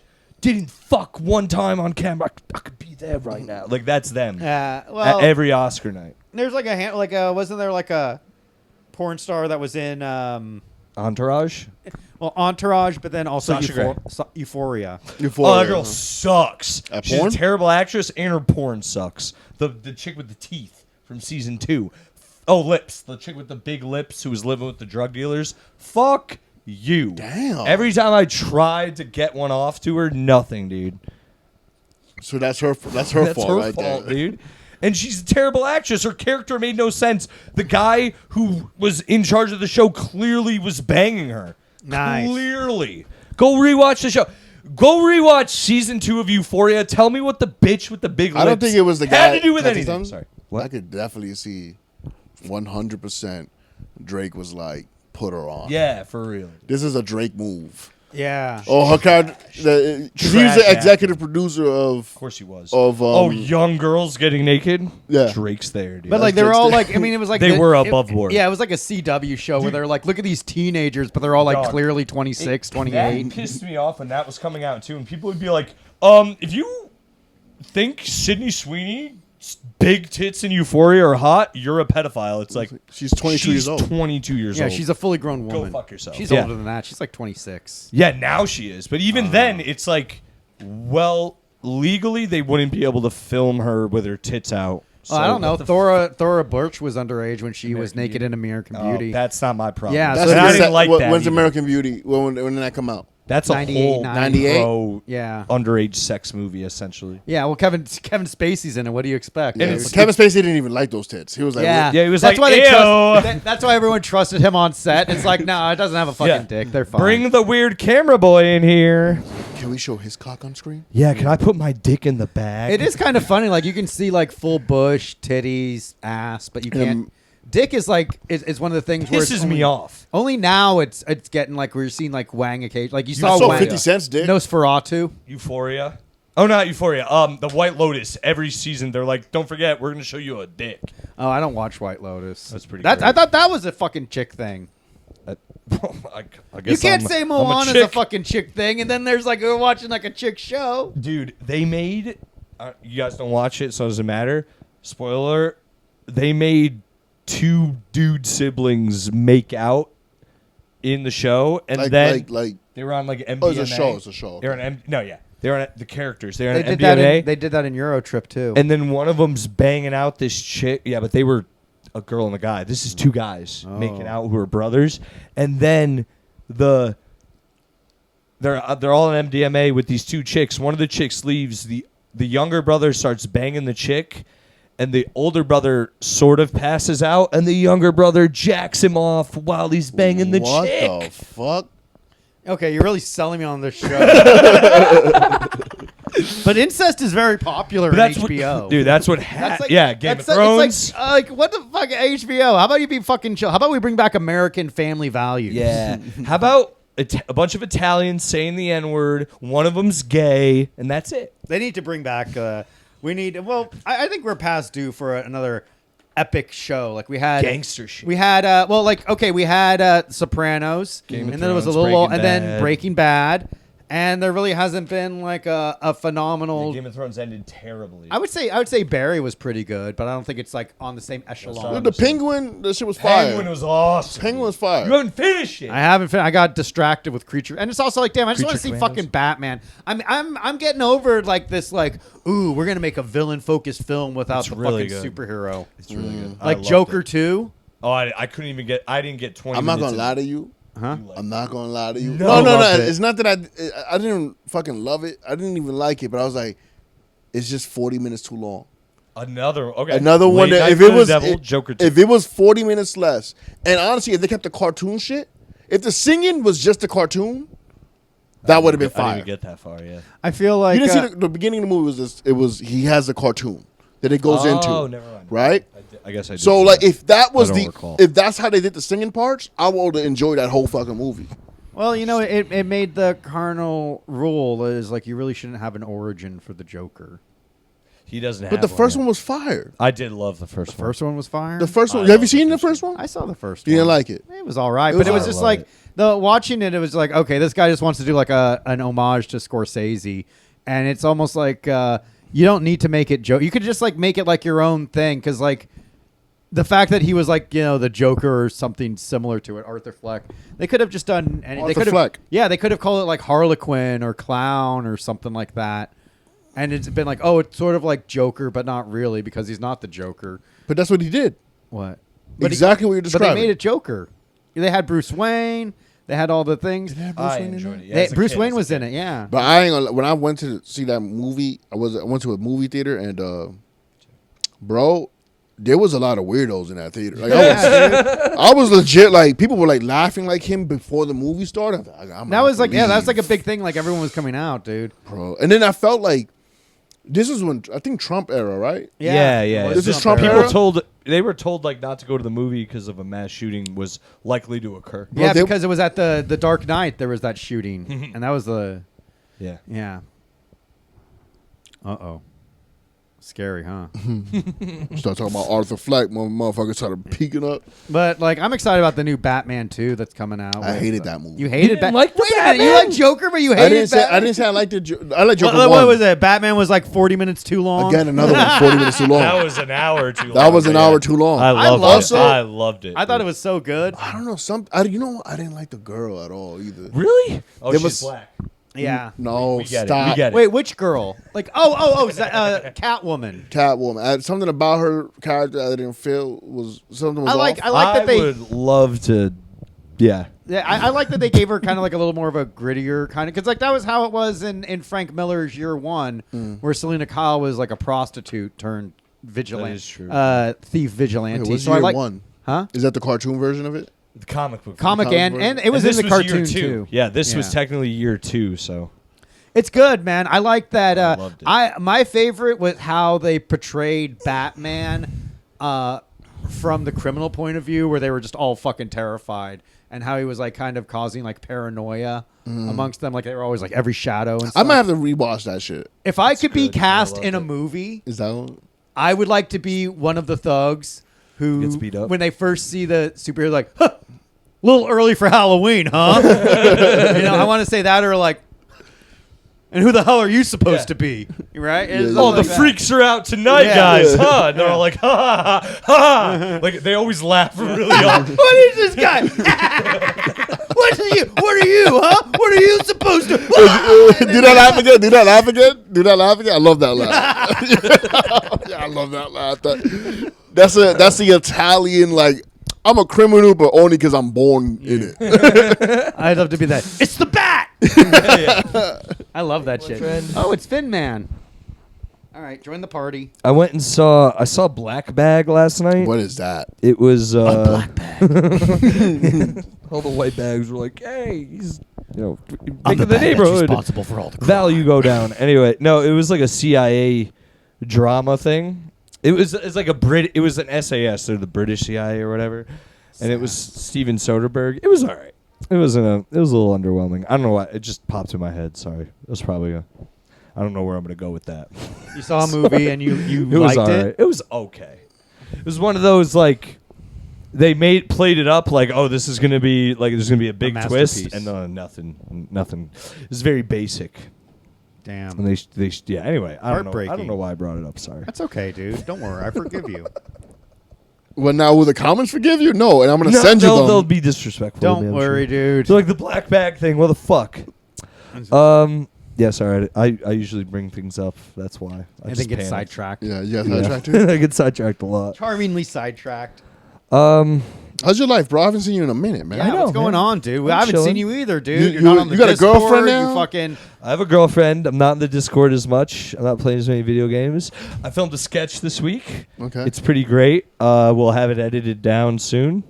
didn't fuck one time on camera, I could be there right now. Like, that's them. Well, At every Oscar night. there's like wasn't there like a porn star that was in Entourage. Entourage, but then also Sasha Grey. Euphoria. Oh, that girl sucks. At She's porn? a terrible actress, and her porn sucks. The chick with the teeth from season 2. Oh, lips. The chick with the big lips who was living with the drug dealers. Fuck you. Damn. Every time I tried to get one off to her, nothing, dude. So that's her That's fault her right fault, there. dude. And she's a terrible actress. Her character made no sense. The guy who was in charge of the show clearly was banging her. Nice. Clearly. Go rewatch the show. Go rewatch season 2 of Euphoria. Tell me what the bitch with the big lips I don't think it was the guy. had to do with Can I say anything. something? Sorry. I What? could definitely see 100% Drake was like, put her on. Yeah, for real. This is a Drake move. Yeah. Oh, her character. He's Trash the executive producer of. Of course he was. Of, young girls getting naked? Yeah. Drake's there, dude. But like they were all like, I mean, it was like They were above board. Yeah, it was like a CW show where they're like, look at these teenagers, but they're all like Dog. clearly 26, That 28. pissed me off when that was coming out too, and people would be like, if you think Sydney Sweeney's big tits in Euphoria are hot, you're a pedophile. It's like She's 22 years old. 22 years Yeah, old. she's a fully grown woman. fuck yourself. She's Yeah. older than that. She's like 26. Yeah, now she is. But even then, it's like, well, legally they wouldn't be able to film her with her tits out. So I don't know. what the Thora Birch was underage when she was American naked Beauty. in American Oh, Beauty. that's not my problem. Yeah, That's so I that's didn't like that. When's either. American Beauty? When did that come out? That's a 98, whole 98? pro Yeah. underage sex movie, essentially. Yeah, well, Kevin Spacey's in it. What do you expect? Yeah, it's- Kevin Spacey didn't even like those tits. He was like, Yeah, Yeah, he was that's like, why they "Ew." that's why everyone trusted him on set. It's like, no, it doesn't have a fucking dick. They're fine. Bring the weird camera boy in here. can we show his cock on screen? Yeah, can I put my dick in the bag? It is kind of funny. Like you can see like full bush, titties, ass, but you can't. Dick is like is one of the things where Pisses me off. Only now it's getting like we're seeing like Wang occasion. Like you saw saw Wang 50 Cent's dick? Nosferatu. Euphoria. Oh, not Euphoria. The White Lotus. Every season, they're like, don't forget, we're going to show you a dick. Oh, I don't watch White Lotus. That's pretty I great. thought that was a fucking chick thing. I You guess can't say I'm Moana's a chick. fucking chick thing, and then there's like we're watching like a chick show. Dude, they made... you guys don't watch it, so it doesn't matter. Spoiler, they made 2 dude siblings make out in the show, and then Like, they were on like MDMA. oh, it's a show. It's a show. They were on they were on the characters. They were on They did MDMA. they did that in Eurotrip too. And then one of them's banging out this chick. Yeah, but they were a girl and a guy. This is 2 guys making out who are brothers. And then they're all on MDMA with these 2 chicks. One of the chicks leaves. The younger brother starts banging the chick, and the older brother sort of passes out, and the younger brother jacks him off while he's banging the chick. What the fuck? Okay, you're really selling me on this show. But incest is very popular in That's HBO. what, dude. That's what. Game of Thrones. It's like what the fuck, HBO? How about you be fucking chill? How about we bring back American family values? Yeah. How about a bunch of Italians saying the N-word? One of them's gay, and that's it. They need to bring back. We need. Well, I think we're past due for another epic show. Like we had Gangster shit. We had. We had Sopranos, Game of and then it was a Thrones, little, Breaking and then Bad. Breaking Bad, and there really hasn't been like a phenomenal. Game of Thrones ended terribly. I would say Barry was pretty good, but I don't think it's like on the same echelon. The Penguin, that shit was fire. Penguin was awesome. Penguin was fire. You haven't finished it. I haven't. I got distracted with Creature, and it's also like, damn, I just want to see Creature fucking Batman. I'm getting over like this, like, ooh, we're gonna make a villain-focused film without It's the really fucking good. superhero. It's really good. I Like loved Joker it. 2. Oh, I couldn't even get. I didn't get 20. I'm not minutes gonna lie to you. Huh? I'm not gonna lie to you. No. No. Loved it. It's not that I didn't fucking love it. I didn't even like it, but I was like, it's just 40 minutes too long. Another One Late that Night if for it the was Devil, Joker 2. if it was 40 minutes less, and honestly, if they kept the cartoon shit, if the singing was just a cartoon, that would have been I didn't fire. even get that far. Yeah. I feel like You didn't see the beginning of the movie was just, it was he has a cartoon that it goes into. Oh, never mind. Right? I guess I did. So see like that. if that was don't recall. if that's how they did the singing parts, I would have enjoyed that whole fucking movie. well, you know, it made the cardinal rule is like you really shouldn't have an origin for the Joker. he doesn't. But have the first yet. one was fire. I did love the first one. First one was fire. The first one. I Have you love seen the the first one? I saw the first You one. didn't like it? It was all right, It but it was was all just right. like the watching it. It was like, okay, this guy just wants to do like an homage to Scorsese, and it's almost like you don't need to make it joke. You could just like make it like your own thing, because like the fact that he was like, you know, the Joker or something similar to it, Arthur Fleck. They could have just done, and they Arthur could have, Fleck. yeah, they could have called it like Harlequin or Clown or something like that. And it's been like, oh, it's sort of like Joker, but not really, because he's not the Joker. But that's what he did. What? Exactly what you're But describing. they made it Joker. They had Bruce Wayne. They had all the things. I enjoyed it. Yeah, They- as a Bruce kid, Wayne as a was kid. in it, yeah. But I ain't gonna. When I went to see that movie, I went to a movie theater, and bro, there was a lot of weirdos in that theater. Like I was legit. Like people were like laughing like him before the movie started. That was like, yeah, that was like a big thing. Like everyone was coming out, dude. bro. And then I felt like this is when I think Trump era, right? Yeah. This is Trump People era? they were told like not to go to the movie because of a mass shooting was likely to occur. Yeah, they- because it was at the Dark Knight. There was that shooting, and that was the Yeah. Uh-oh. Scary, huh? Start talking about Arthur Fleck, motherfucker started peeking up. But like, I'm excited about the new Batman 2 that's coming out. I hated that movie. You hated didn't like the Wait a minute, you Batman? like Joker, but you I hated didn't say Batman? I didn't say I liked the. I like Joker What one. was it? Batman was like 40 minutes too long. Again, another one 40 minutes too long. That was an hour too long. That was an but hour yeah. too long. I loved it. it. I loved it. I thought it dude. was so good. I don't know. I didn't like the girl at all either. Really? Oh, There she's was- black. Yeah. No, We get it. stop. We get it. Wait, which girl? Like, Catwoman. Catwoman. Something about her character I didn't feel was something was I like off. I like that they. would love to Yeah. Yeah, I like that they gave her kind of like a little more of a grittier kind of, because like that was how it was in Frank Miller's Year One, where Selena Kyle was like a prostitute turned vigilante, That is true. thief vigilante. Wait, what's so year I like, one? huh? Is that the cartoon version of it? The comic book. Comic comic and version. it was And in the this cartoon year too. Yeah, this was Yeah. technically year 2, so. It's good, man. I like that. I loved it. My favorite was how they portrayed Batman from the criminal point of view, where they were just all fucking terrified, and how he was like kind of causing like paranoia amongst them. Like they were always like every shadow and stuff. I might have to rewatch that shit. If I could be good. I cast loved in a it. movie, Is that one? I would like to be one of the thugs who Gets beat up. when they first see the superhero, like, huh, a little early for Halloween, huh? I want to say that, or like, and who the hell are you supposed to be? Right? Yeah, It's yeah. Oh, like the that. freaks are out tonight, Yeah. guys, Yeah. huh? And they're all like, ha, ha, ha, ha. Like, they always laugh really hard. What is this guy? What are you? What are you, huh? What are you supposed to? Do that laugh again. Do that laugh again. Do that laugh again. I love that laugh. Yeah, I love that laugh. That's the Italian, like, I'm a criminal, but only because I'm born in it. I'd love to be that. It's the bat. I love that shit. friend. Oh, it's Finn Man. All right, join the party. I went and I saw Black Bag last night. What is that? It was Black bag. all the white bags were like, hey, he's I'm making the bag that's neighborhood responsible for all the crime. value go down. Anyway, no, it was like a CIA drama thing. It's like it was an SAS, they're the British CIA or whatever. And it was Steven Soderbergh. It was all right. It was a little underwhelming. I don't know why. It just popped in my head. Sorry. It was probably I don't know where I'm going to go with that. You saw a movie and you It was liked all it. right. It was okay. It was one of those like they played it up like, oh, this is gonna be like there's gonna be a big twist, masterpiece. and nothing. It's very basic. Damn. And they yeah. Anyway, I don't know. I Heartbreaking. don't know why I brought it up. Sorry. That's okay, dude. Don't worry. I forgive you. Well, now will the comments forgive you? No, and I'm gonna send you they'll them. be disrespectful. to me, Don't I'm worry, sure. dude. So like the black bag thing. What the fuck? Yeah, sorry. I usually bring things up. That's why. I just think it's panic. sidetracked. Yeah, yeah, Yeah. sidetracked. I get sidetracked a lot. Charmingly sidetracked. How's your life, bro? I haven't seen you in a minute, man. Yeah, know, what's going man. on, dude? I I'm haven't chilling. seen you either, dude. You- You're not on the you got a Discord, girlfriend now? You fucking. I have a girlfriend. I'm not in the Discord as much. I'm not playing as many video games. I filmed a sketch this week. Okay. It's pretty great. We'll have it edited down soon.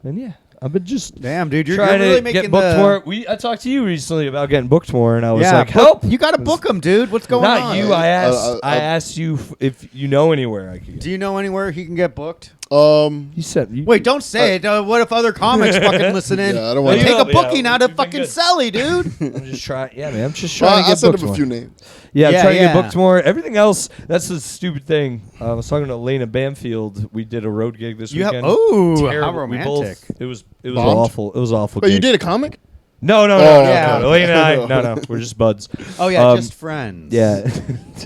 And yeah, I've been just Damn, dude. You're trying really to making get booked the. more. I talked to you recently about getting booked more, and I was Yeah, like, book- help. You got to book them, dude. What's going Not on? you. I asked. I I asked you if you know anywhere I could get. Do you know anywhere he can get booked? You said. Wait, don't say it. What if other comics fucking listen in? Yeah, I don't They wanna- take a Yeah, booking yeah, out of we've been fucking good. Selly, dude. I'm just trying. Yeah, man. I'm just Well, trying to I get sent booked him a more. few names. Yeah, I'm Yeah, trying to yeah. get booked more. Everything else, that's the stupid thing. I was talking to Elena Bamfield. We did a road gig this You have weekend. how Terrible. We both- romantic. it was Bombed? awful. It was awful. But you gig. did a comic? No, no, Oh, no, no, yeah. no. Elena and I, no. We're just buds. Oh yeah, Um, just friends. Yeah.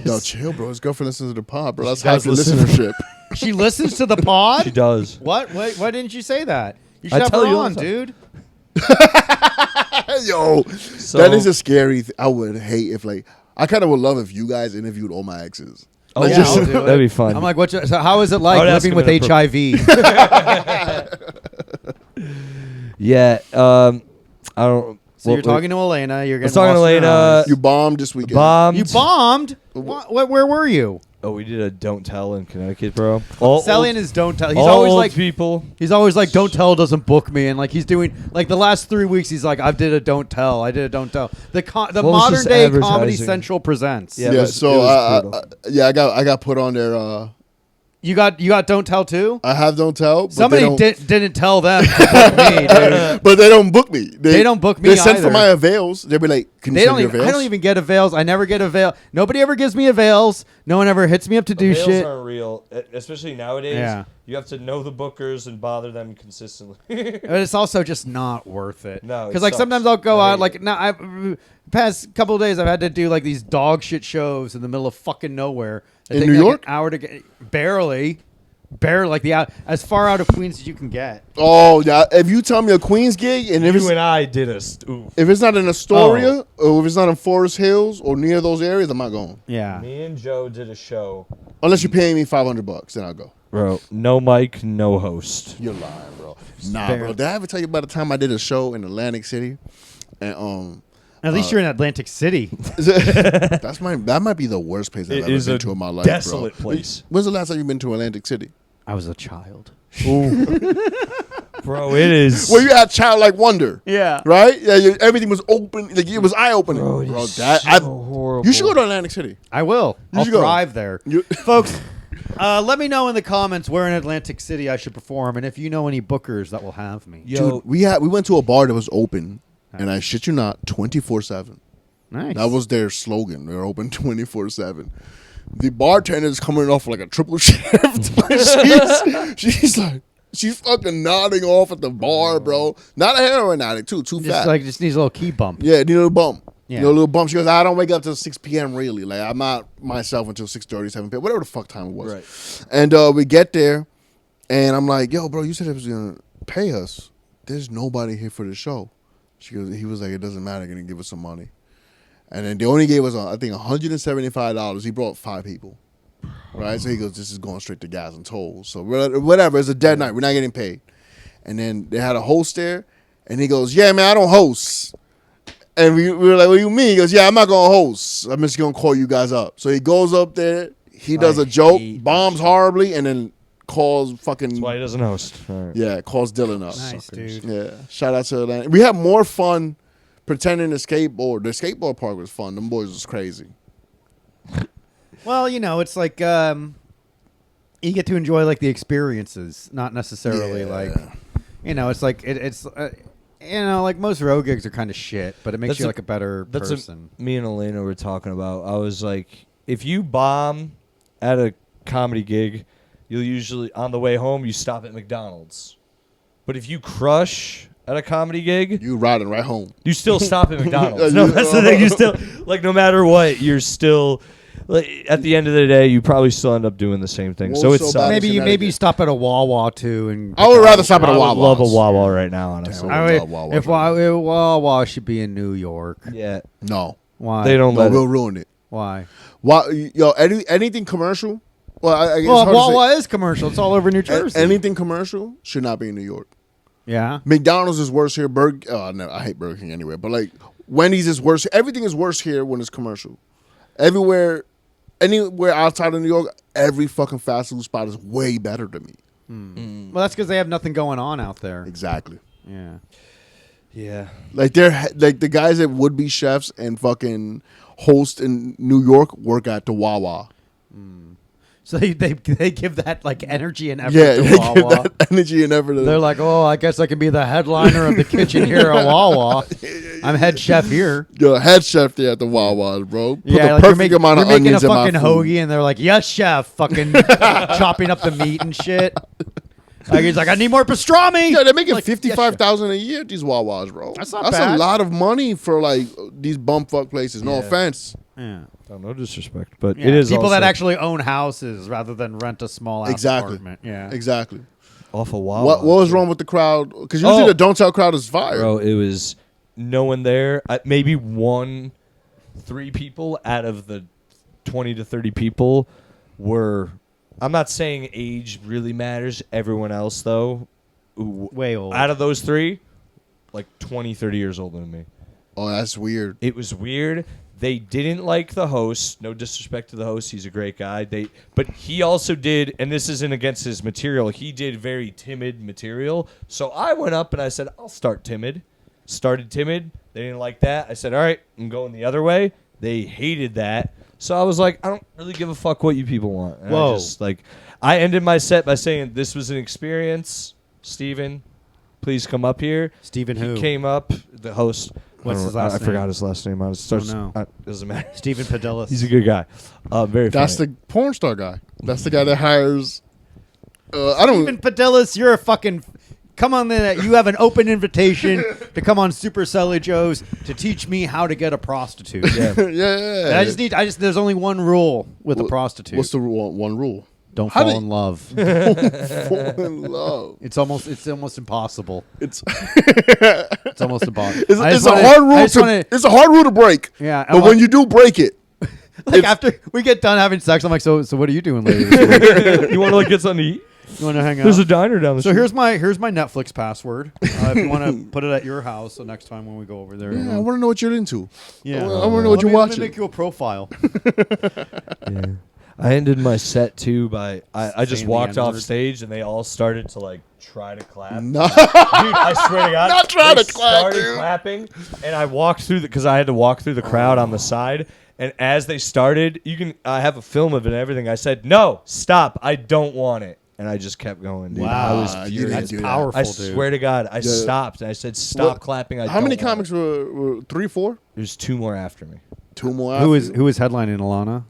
No, chill, bro. His girlfriend listens to the pod, bro. That's She high does for listen. listenership. She listens to the pod. She does. What? Why didn't you say that? You I should have tell her you all on, the time. dude. Yo, So- that is a scary. I would hate if like I kind of would love if you guys interviewed all my exes. Oh, Like, Yeah, just- I'll do it. That'd be fun. I'm like, so how is it I like would ask living him with in a HIV? Yeah. I don't. So you're talking to Elena. You're I was getting talking to lost in her Elena. eyes. you bombed this weekend. bombed. You bombed. Where were you? Oh, we did a don't tell in Connecticut, bro. Selling his don't tell. He's all always old like people. he's always like don't tell doesn't book me, and like he's doing like the last 3 weeks he's like I did a don't tell. I did a don't tell. The Well, it's modern just day Comedy advertising. Central presents. Yeah, Yeah, but so it was brutal. I got put on there. You got don't tell too. I have don't tell. But Somebody they don't, didn't tell them to book me, dude. but they don't book me. They don't book me They send for either. my avails. They'll be like, "Can you They send don't your even. avails?" I don't even get avails. I never get avail. Nobody ever gives me avails. No one ever hits me up to do Avails shit. aren't real, especially nowadays. Yeah. You have to know the bookers and bother them consistently. But it's also just not worth it. No, it because like sucks. sometimes I'll go I out hate like it. now. I've past couple of days I've had to do like these dog shit shows in the middle of fucking nowhere. That In take New me, like, York? an hour to get. Barely like the out as far out of Queens as you can get. Oh yeah. If you tell me a Queens gig, and if it's, you and I did a. if it's not in Astoria, or if it's not in Forest Hills or near those areas, I'm not going. Yeah. Me and Joe did a show. Unless you're paying me $500, then I'll go. Bro, no mic, no host. You're lying, bro. Nah, bro. Did I ever tell you about the time I did a show in Atlantic City? And At least you're in Atlantic City. that might be the worst place I've It ever is been a to in my life, desolate bro. place. When's the last time you've been to Atlantic City? I was a child. Bro, it is. Well, you had childlike wonder. Yeah. Right? Yeah, everything was open. Like, it was eye-opening. Bro, Bro, it's that so I've- horrible. You should go to Atlantic City. I will. I'll should go. thrive there. Folks, let me know in the comments where in Atlantic City I should perform, and if you know any bookers that will have me. Yo, Dude, we went to a bar that was open, and I shit you not, 24/7. Nice. That was their slogan. They're open 24/7. The bartender is coming off like a triple shift. She's fucking nodding off at the bar, bro. Not a heroin addict, too fat. just needs a little key bump. Yeah, need a little bump. Yeah. Need a little bump. She goes, I don't wake up till 6 p.m. really. Like, I'm not myself until 6:30, 7 p.m. Whatever the fuck time it was. Right. And we get there, and I'm like, yo, bro, you said it was going to pay us. There's nobody here for the show. He was like, it doesn't matter. Going to give us some money. And then they only gave us, I think, $175. He brought 5 people. Right? So he goes, this is going straight to gas and tolls. So whatever. It's a dead night. We're not getting paid. And then they had a host there. And he goes, yeah, man, I don't host. And we were like, what do you mean? He goes, yeah, I'm not going to host. I'm just going to call you guys up. So he goes up there. He does a joke, bombs horribly, and then calls fucking... That's why he doesn't host. All right. Yeah, calls Dylan up. Nice, dude. Yeah. Shout out to Atlanta. We had more fun pretending to skateboard. The skateboard park was fun. Them boys was crazy. Well, it's like you get to enjoy like the experiences, not necessarily like it's like it's like most road gigs are kind of shit, but it makes you like a better person. Me and Elena were talking about. I was like, if you bomb at a comedy gig, you'll usually on the way home you stop at McDonald's. But if you crush at a comedy gig, You riding right home. you still stop at McDonald's. No, that's the thing. You still like no matter what, you're still. Like, at the end of the day, you probably still end up doing the same thing. Well, So it's so bad. Maybe you Connecticut. stop at a Wawa too, and I would rather stop at a I Wawa. would love a Wawa right now, honestly. Damn. I love mean, Wawa. if Wawa should be in New York, Yeah, No. why? they don't No, let we'll it. ruin it. Why? Yo, anything commercial? Well, I guess Well, it's hard to Wawa is commercial. It's all over New say. Jersey. Anything commercial should not be in New York. Yeah. McDonald's is worse here. No, I hate Burger King anyway. But like Wendy's is worse. Everything is worse here when it's commercial. Anywhere outside of New York, every fucking fast food spot is way better to me. Well, that's because they have nothing going on out there. Exactly. Yeah. Yeah, Like they're like the guys that would be chefs and fucking host in New York work at the Wawa. So they give that like energy and effort Yeah, to they give Wawa. that energy and effort. They're like, oh, I guess I can be the headliner of the kitchen here at Wawa. I'm head chef here. Yo, head chef there at the Wawa, bro. Put the Like perfect amount of you're making a onions in my fucking food. hoagie, and they're like, yes, chef, fucking chopping up the meat and shit. Like he's like, I need more pastrami. Yeah, they're making Like, $55,000 a year at these Wawas, bro. That's not That's bad. a lot of money for like these bumfuck places. No Yeah. offense. Yeah. no disrespect, but Yeah, it is people also that actually own houses rather than rent a small house Exactly. apartment. Yeah. Exactly. off a Wawa. What was wrong with the crowd? Because usually Oh. the Don't Tell crowd is fire. Bro, it was no one there. Maybe 3 people out of the 20 to 30 people were. I'm not saying age really matters. Everyone else, though, Way old. out of those 3, like 20, 30 years older than me. Oh, that's weird. It was weird. They didn't like the host. No disrespect to the host. He's a great guy. But he also did, and this isn't against his material, he did very timid material. So I went up and I said, I'll start timid. Started timid. They didn't like that. I said, all right, I'm going the other way. They hated that. So I was like, I don't really give a fuck what you people want. And Whoa. I ended my set by saying, this was an experience. Steven, please come up here. Steven who? He came up, the host. What's I his don't- last I name? forgot his last name. It starts. no. Doesn't matter. Stephen Padillas. He's a good guy. Very That's funny. the porn star guy. That's the guy that hires. I don't. Stephen Padillas, you're a fucking. Come on, then. You have an open invitation to come on Super Selli Joes to teach me how to get a prostitute. Yeah. Yeah. And there's only one rule with a prostitute. What's the one rule? Don't How fall do- in love. Fall in love. It's almost impossible. It's It's almost impossible. it's a hard rule to break. Yeah, but when you do break it, Like after we get done having sex, I'm like, so what are you doing later this week? You want to like get something to eat? You want to hang out? There's a diner down the So street. here's my Netflix password. If you want to put it at your house, so next time when we go over there, Yeah, I want to know what you're into. yeah. I want to know what you're Let me watching. make you a profile. Yeah. I ended my set too by I just Saying the walked off N-word. stage and they all started to like try to clap. No. Dude, I swear to God, Not trying they to clap, started dude. clapping, and I walked through because I had to walk through the crowd on the side. And as they started, I have a film of it and everything. I said, "No, stop! I don't want it." And I just kept going, dude. I was you didn't furious. do that. Powerful, I dude. swear to God, I stopped and I said, "Stop What- clapping!" How many don't want comics it." were 3, 4? There's 2 more after me. 2 more. Who after you? is headlining Alana?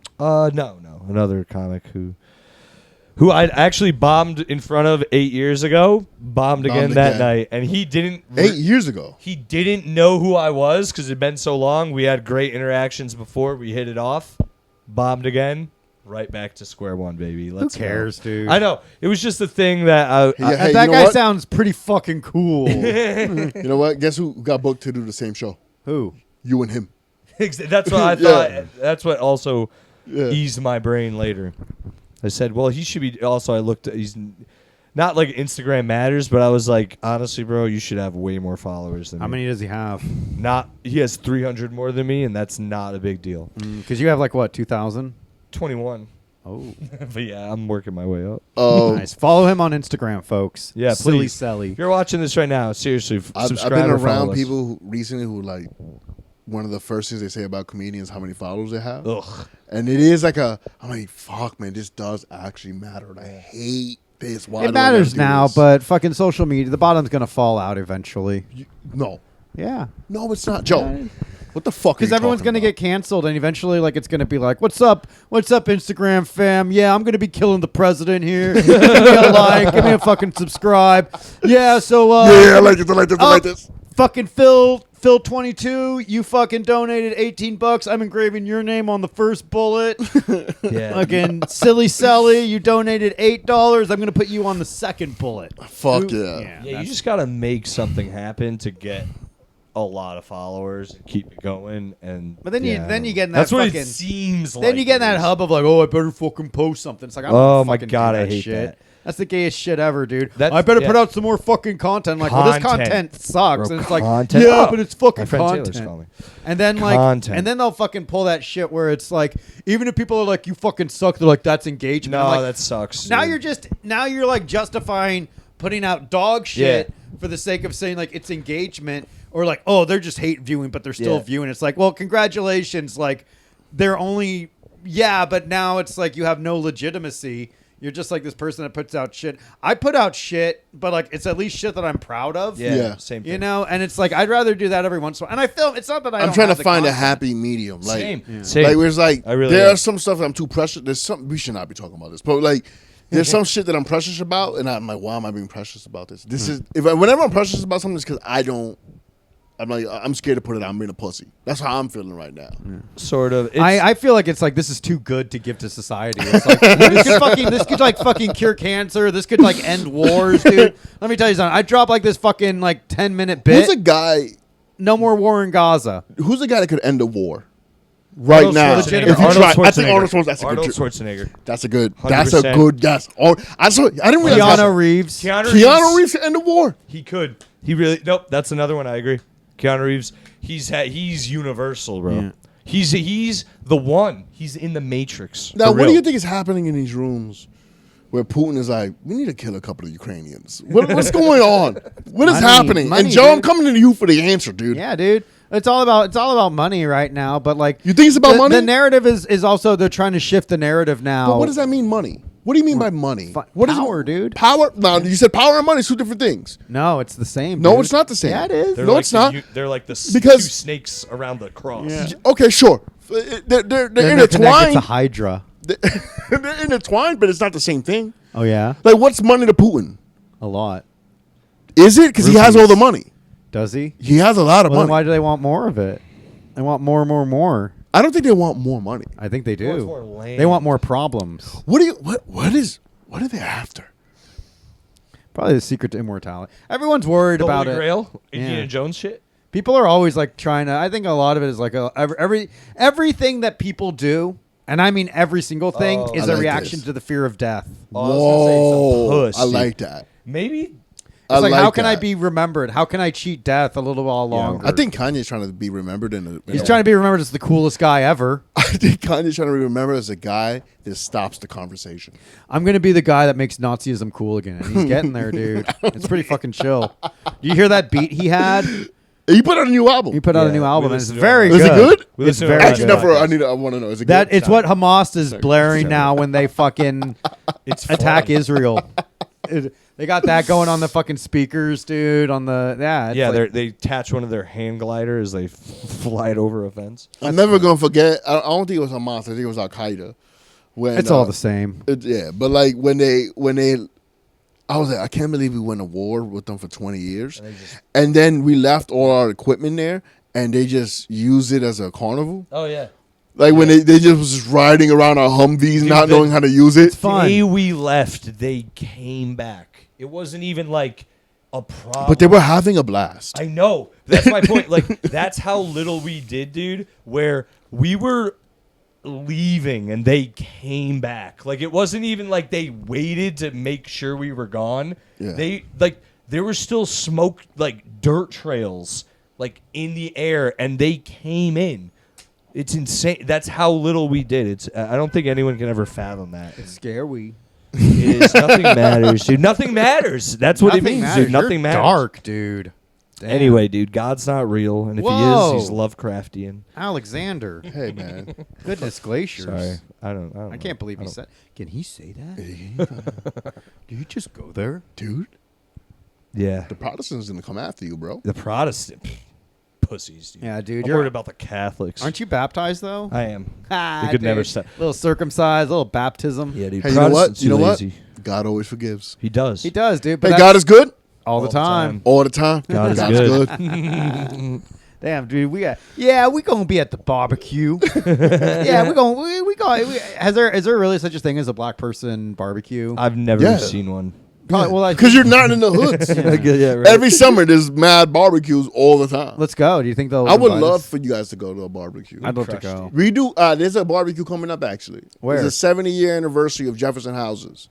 No, another comic who I actually bombed in front of 8 years ago. Bombed again that night, and he didn't. 8 years ago. He didn't know who I was because it'd been so long. We had great interactions before. We hit it off. Bombed again. Right back to square one, baby. Let's Who cares, go. dude? I know. It was just the thing that Yeah, hey, that you know guy what? sounds pretty fucking cool. You know what? Guess who got booked to do the same show? Who? You and him. that's what I Yeah. thought. That's what also Yeah. eased my brain later. I said, well, he should be. Also, I looked at, he's not like Instagram matters, but I was like, honestly, bro, you should have way more followers than How me. many does he have? He has 300 more than me, and that's not a big deal. Because you have like what, 2,000? 21. Oh, But yeah, I'm working my way up. nice. Follow him on Instagram, folks. Yeah, Silly please. Selly. If you're watching this right now, seriously, I've subscribe been or follow around us. people recently who like one of the first things they say about comedians how many followers they have. Ugh. And it is like I'm like, fuck, man, this does actually matter. And I hate this. Why It do I matters gotta do now, this? but fucking social media, the bottom's gonna fall out eventually. no, Yeah. no, it's not, Joe. What the fuck? Because everyone's gonna get canceled, and eventually, like, it's gonna be like, "What's up, Instagram fam? Yeah, I'm gonna be killing the president here. Give me a like, give me a fucking subscribe. Yeah, so Yeah, I like this. I like this. I like this. Fucking Phil 22, you fucking donated $18. I'm engraving your name on the first bullet. Yeah. Fucking Silly Selly, you donated $8. I'm gonna put you on the second bullet. Fuck Who- yeah. Yeah, you just gotta make something happen to get a lot of followers and keep it going. And But then you get in that that's what fucking- it seems like. Then you get in it that is. hub of like, oh, I better fucking post something. It's like, I don't Oh wanna my fucking do God, I that hate shit. that. That's the gayest shit ever, dude. That's- I better put yeah. out some more fucking content. Like, well, this Content. content sucks. Bro, and it's like, content. yeah, Oh, but it's fucking my friend content. Taylor's calling me. And then like, Content. and then they'll fucking pull that shit where it's like, even if people are like, you fucking suck, they're like, that's engagement. No, I'm like, that sucks. now dude. you're like justifying putting out dog shit for the sake of saying like it's engagement, or like, oh, they're just hate viewing, but they're still Yeah. viewing. It's like, well, congratulations, like they're only but now it's like you have no legitimacy. You're just like this person that puts out shit. I put out shit, but like it's at least shit that I'm proud of. Yeah, Yeah. same thing. You know, and it's like I'd rather do that every once in a while. And I feel it's not that I I'm don't trying to have the find a content. happy medium. Like, Same. Same. like where it's like I really there am. are some stuff that I'm too precious. There's some we should not be talking about this, but like there's some shit that I'm precious about, and I'm like, why am I being precious about this? This is whenever I'm precious about something, it's because I'm like I'm scared to put it out. I'm being a pussy. That's how I'm feeling right now. Sort of. It's, I feel like it's like this is too good to give to society. It's like this could like fucking cure cancer. This could like end wars, dude. Let me tell you something. I dropped like this fucking like 10-minute bit. Who's a guy? No more war in Gaza. Who's a guy that could end a war right Arnold now? Schwarzenegger. Legitimate- If you Arnold try, I think Schwarzenegger. Arnold Schwarzenegger. That's a Arnold good. Schwarzenegger. That's a good. That's a 100%. good guess. Oh, I didn't realize Keanu Reeves. Keanu Reeves could end a war. He could. He really. Nope. That's another one. I agree. Keanu Reeves. He's universal, bro. Yeah. He's the one. He's in the Matrix. Now, For what do real. you think is happening in these rooms where Putin is like, we need to kill a couple of Ukrainians? What's going on? What is Money, happening? money, And Joe, I'm dude. coming to you for the answer, dude. Yeah, dude. It's all about money right now. But like, You think it's about money? The narrative is also they're trying to shift the narrative now. But what does that mean, money? What do you mean by money? What is Power, dude. Power? No, you said power and money is two different things. No, it's the same. No, dude. it's not the same. Yeah, it is. They're No, like it's not. They're like the Because- two snakes around the cross. Yeah. Okay, sure. They're Then they're connected intertwined. to Hydra. They're intertwined, but it's not the same thing. Oh yeah, Like, what's money to Putin? a lot. Is it? Because he has all the money. Does he? He has a lot of Well, then money. why do they want more of it? They want more. I don't think they want more money. I think they wants do. more land. They want more problems. What are they after? Probably the secret to immortality. Everyone's worried The about Holy it. Grail, Yeah. Indiana Jones shit. People are always like trying to. I think a lot of it is like everything that people do, and I mean every single thing, is I a like reaction this. to the fear of death. Whoa, It's a I pussy. like that. Maybe It's like, how can I that. be remembered? How can I cheat death a little while longer? I think Kanye's trying to be remembered he's trying to be remembered as the coolest guy ever. I think Kanye's trying to be remembered as a guy that stops the conversation. I'm gonna be the guy that makes Nazism cool again. And he's getting there, dude. It's pretty fucking chill. Do you hear that beat he had? He put out a new album. He put out a Yeah, new we album, and it's listened to it. very Is good. it good? We It's listened to it very on Actually, the good. I want to know. Is it That good? it's what Hamas is blaring now when they fucking it's attack funny. Israel. They got that going on the fucking speakers, dude. On the it's Yeah, like- they attach one of their hand gliders. They fly it over a fence. I'm never gonna forget. I don't think it was Hamas. I think it was Al Qaeda. When it's all the same. Yeah, but like when they, I was like, I can't believe we went to war with them for 20 years, and then we left all our equipment there, and they just used it as a carnival. Oh yeah. Like when they just was just riding around our Humvees, not the- knowing how to use it. fun. Day we left, they came back. It wasn't even like a problem. But they were having a blast. I know. That's my point. Like, that's how little we did, dude. Where we were leaving and they came back. Like, it wasn't even like they waited to make sure we were gone. Yeah. They there were still smoke, like dirt trails, like in the air, and they came in. It's insane. That's how little we did. It's. I don't think anyone can ever fathom that. Scary. It is. Nothing matters, dude. Nothing matters. That's what it means, dude. Nothing You're matters. Dark, dude. Damn. Anyway, dude, God's not real, and if Whoa. he is, he's Lovecraftian. Alexander. Hey man, Goodness glaciers. Sorry, I don't I know. can't believe he said. Can he say that? Do you just go there? dude, Yeah, the Protestants gonna come after you, bro. the Protestant pussies, dude. Yeah, dude. I'm worried about the Catholics. Aren't you baptized though? I am. Ah, They could never dude. stop. Little circumcised, little baptism. Yeah, dude. Hey, you know what? Protestants You know are what? lazy. God always forgives. He does. He does, dude. But Hey, that's God is good all the all the time. time. all the time. God is God's good. Damn, dude. We gonna be at the barbecue. Yeah, we going. Is there really such a thing as a black person barbecue? I've never Yeah. seen one. Probably, well, Because you're not in the hoods. Yeah, right. Every summer there's mad barbecues all the time. let's go. Do you think they'll? I would invite love us? for you guys to go to a barbecue. I'd love to Crushed go. We do. There's a barbecue coming up actually. Where? It's a 70-year anniversary of Jefferson Houses,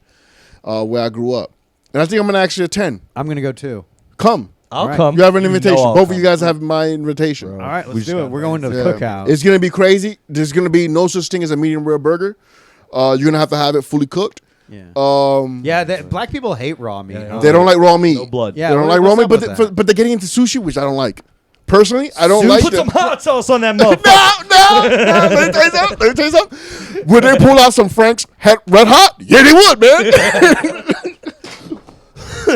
where I grew up, and I think I'm gonna actually attend. I'm gonna go too. Come. I'll Right. come. You have an know invitation. I'll Both of come. you guys have my invitation. All right, We let's just do it. got We're going to the Yeah. cookout. It's gonna be crazy. There's gonna be no such thing as a medium rare burger. You're gonna have to have it fully cooked. Yeah. Yeah. Black people hate raw meat. Yeah, huh? They don't like raw meat. No blood. Yeah. They don't what- like raw what's meat, up but with they, that? but they're getting into sushi, which I don't like. Personally, I don't like Put some them. hot sauce on that motherfucker. No. Let me tell you something. Let me tell you something. Would they pull out some Frank's Red Hot? Yeah, they would, man.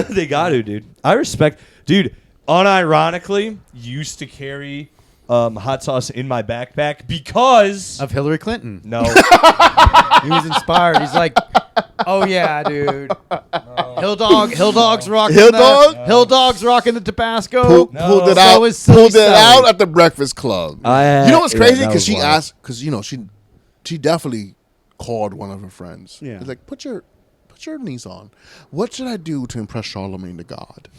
They got to, dude. I respect, dude. Unironically, used to carry hot sauce in my backpack because Of Hillary Clinton. no, He was inspired. He's like, oh yeah, dude. Hill Dog's rocking Hill the Dog? Hill Dog's rocking the Tabasco. Pulled it So out. is Selli Pulled it Joes. out at the Breakfast Club. You know what's yeah, crazy? that Because was she wild. asked. Because she definitely called one of her friends. Yeah. It's like put your niece on. What should I do to impress Charlemagne the God?